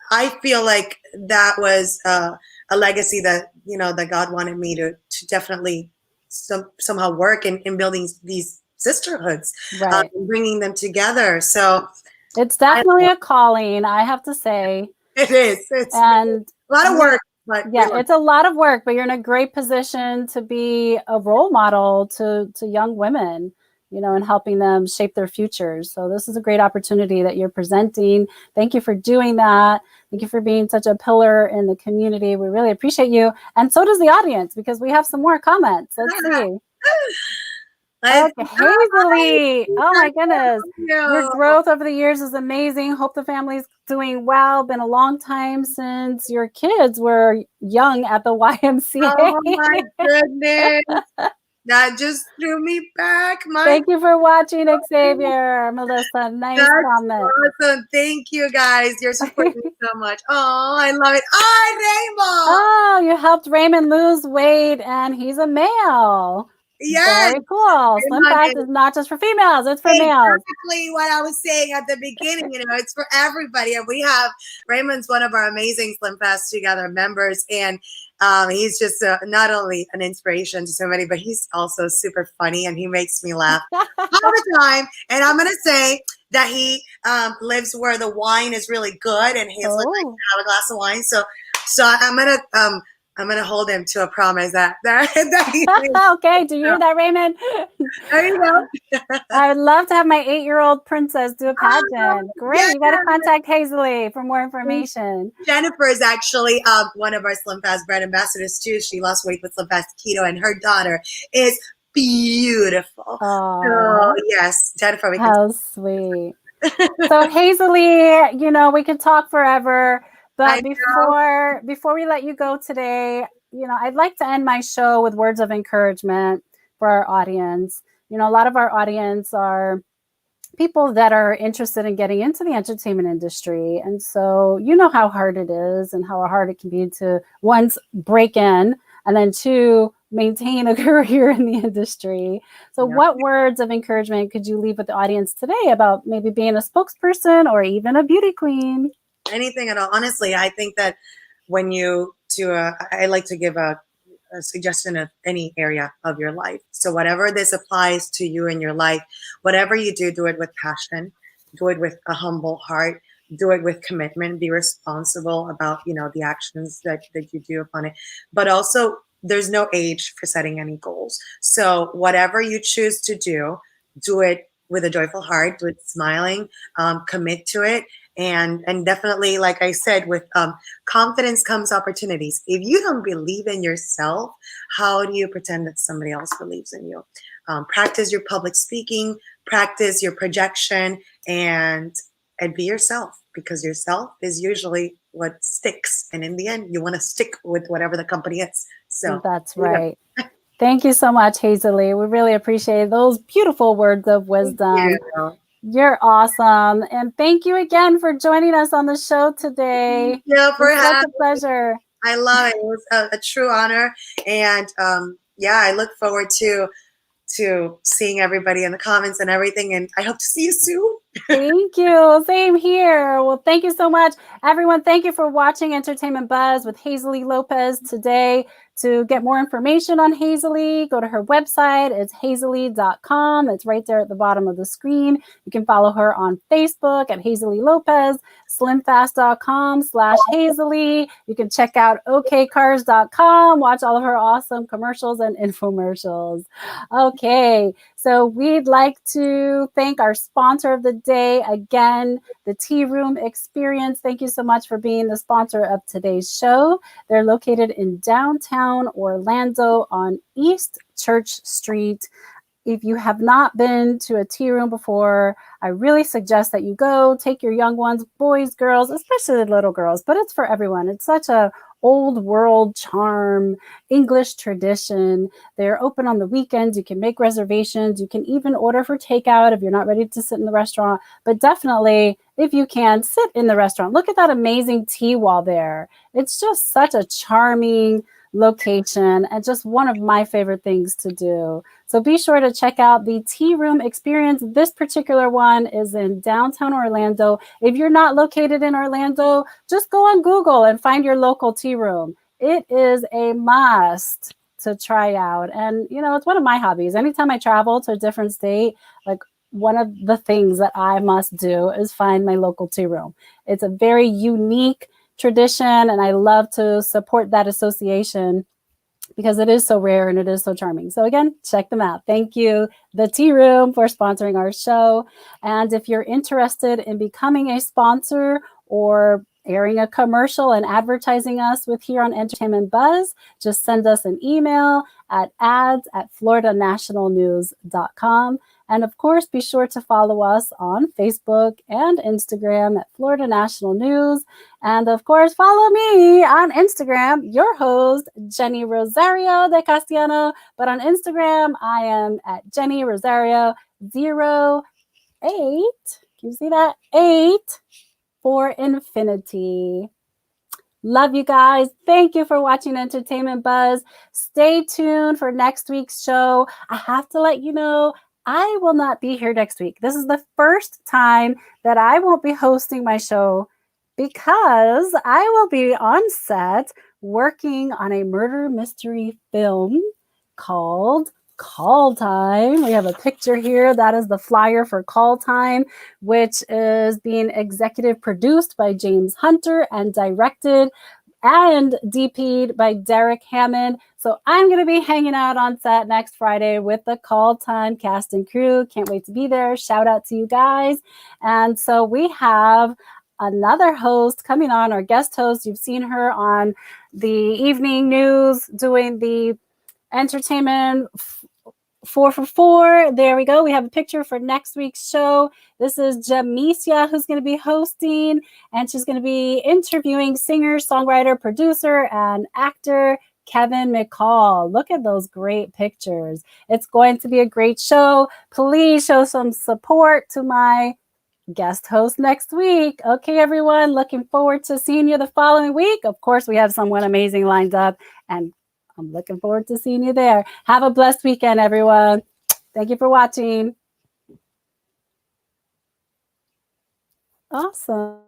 B: I feel like that was a legacy that, that God wanted me to definitely somehow work in building these sisterhoods,
A: right.
B: And bringing them together. So
A: it's definitely a calling, I have to say.
B: It is. It's
A: a
B: lot of work. But
A: it's a lot of work, but you're in a great position to be a role model to young women, and helping them shape their futures. So this is a great opportunity that you're presenting. Thank you for doing that. Thank you for being such a pillar in the community. We really appreciate you. And so does the audience, because we have some more comments. Let's see. Okay, Hazely. Oh my goodness. Your growth over the years is amazing. Hope the family's doing well. Been a long time since your kids were young at the YMCA.
B: Oh my goodness. That just threw me back.
A: Thank you for watching, Xavier. Melissa, nice comment.
B: Awesome. Thank you, guys. You're supporting me so much. Oh, I love it. Rainbow.
A: Oh, you helped Raymond lose weight, and he's a male.
B: Yes.
A: Very cool. Slim Fast is not just for females, it's for males.
B: Exactly what I was saying at the beginning. It's for everybody. And we have Raymond's one of our amazing Slim Fast Together members. And he's just not only an inspiration to so many, but he's also super funny and he makes me laugh all the time. And I'm going to say that he lives where the wine is really good and he's like to have a glass of wine. So I'm gonna hold him to a promise that
A: okay, do you hear that, Raymond?
B: There you go.
A: I would love to have my 8-year-old princess do a pageant. Great, you got to contact Hazely for more information.
B: Jennifer is actually one of our Slim Fast brand ambassadors too. She lost weight with Slim Fast Keto, and her daughter is beautiful. So yes, Jennifer.
A: How sweet. So Hazely, we could talk forever. But before we let you go today, I'd like to end my show with words of encouragement for our audience. A lot of our audience are people that are interested in getting into the entertainment industry. And so you know how hard it is and how hard it can be to once break in and then two, maintain a career in the industry. So what words of encouragement could you leave with the audience today about maybe being a spokesperson or even a beauty queen?
B: Anything at all. Honestly, I think that when I like to give a suggestion of any area of your life. So whatever this applies to you in your life, whatever you do it with passion, do it with a humble heart, do it with commitment, be responsible about, the actions that you do upon it. But also, there's no age for setting any goals. So whatever you choose to do it with a joyful heart, do it smiling, commit to it. And definitely, like I said, with confidence comes opportunities. If you don't believe in yourself, how do you pretend that somebody else believes in you? Practice your public speaking, practice your projection, and be yourself, because yourself is usually what sticks. And in the end, you want to stick with whatever the company is. So
A: that's right. Thank you so much, Hazely. We really appreciate those beautiful words of wisdom. You're awesome. And thank you again for joining us on the show today.
B: Yeah, for
A: such a pleasure.
B: I love it. It was a true honor. And I look forward to seeing everybody in the comments and everything. And I hope to see you soon.
A: Thank you. Same here. Well, thank you so much, everyone. Thank you for watching Entertainment Buzz with Hazely Lopez today. To get more information on Hazely, go to her website. It's hazely.com. It's right there at the bottom of the screen. You can follow her on Facebook at Hazely Lopez, slimfast.com/Hazely. You can check out okcars.com, watch all of her awesome commercials and infomercials. Okay, so we'd like to thank our sponsor of the day again, the Tea Room Experience. Thank you so much for being the sponsor of today's show. They're located in downtown Orlando on East Church Street. If you have not been to a tea room before, I really suggest that you go. Take your young ones, boys, girls, especially the little girls, but it's for everyone. It's such a old world charm, English tradition. They're open on the weekends. You can make reservations. You can even order for takeout if you're not ready to sit in the restaurant. But definitely, if you can, sit in the restaurant. Look at that amazing tea wall there. It's just such a charming location and just one of my favorite things to do. So be sure to check out the Tea Room Experience. This particular one is in downtown Orlando. If you're not located in Orlando, just go on Google and find your local tea room. It is a must to try out. And, it's one of my hobbies. Anytime I travel to a different state, like one of the things that I must do is find my local tea room. It's a very unique tradition, and I love to support that association because it is so rare and it is so charming. So again, check them out. Thank you, the Tea Room, for sponsoring our show. And if you're interested in becoming a sponsor or airing a commercial and advertising us with here on Entertainment Buzz, just send us an email at ads@floridanationalnews.com. And of course, be sure to follow us on Facebook and Instagram at Florida National News. And of course, follow me on Instagram, your host, Jenny Rosario de Casiano. But on Instagram, I am at Jenny Rosario 08. Can you see that? 8 for infinity. Love you guys. Thank you for watching Entertainment Buzz. Stay tuned for next week's show. I have to let you know, I will not be here next week. This is the first time that I won't be hosting my show because I will be on set working on a murder mystery film called Call Time. We have a picture here. That is the flyer for Call Time, which is being executive produced by James Hunter and directed and DP'd by Derek Hammond. So I'm going to be hanging out on set next Friday with the Call Time cast and crew. Can't wait to be there. Shout out to you guys. And so we have another host coming on, our guest host. You've seen her on the evening news doing the entertainment 4 for 4. There we go. We have a picture for next week's show. This is Jamicia, who's going to be hosting, and she's going to be interviewing singer, songwriter, producer, and actor Kevin McCall. Look at those great pictures. It's going to be a great show. Please show some support to my guest host next week. Okay, everyone, looking forward to seeing you the following week. Of course, we have someone amazing lined up, and I'm looking forward to seeing you there. Have a blessed weekend, everyone. Thank you for watching. Awesome.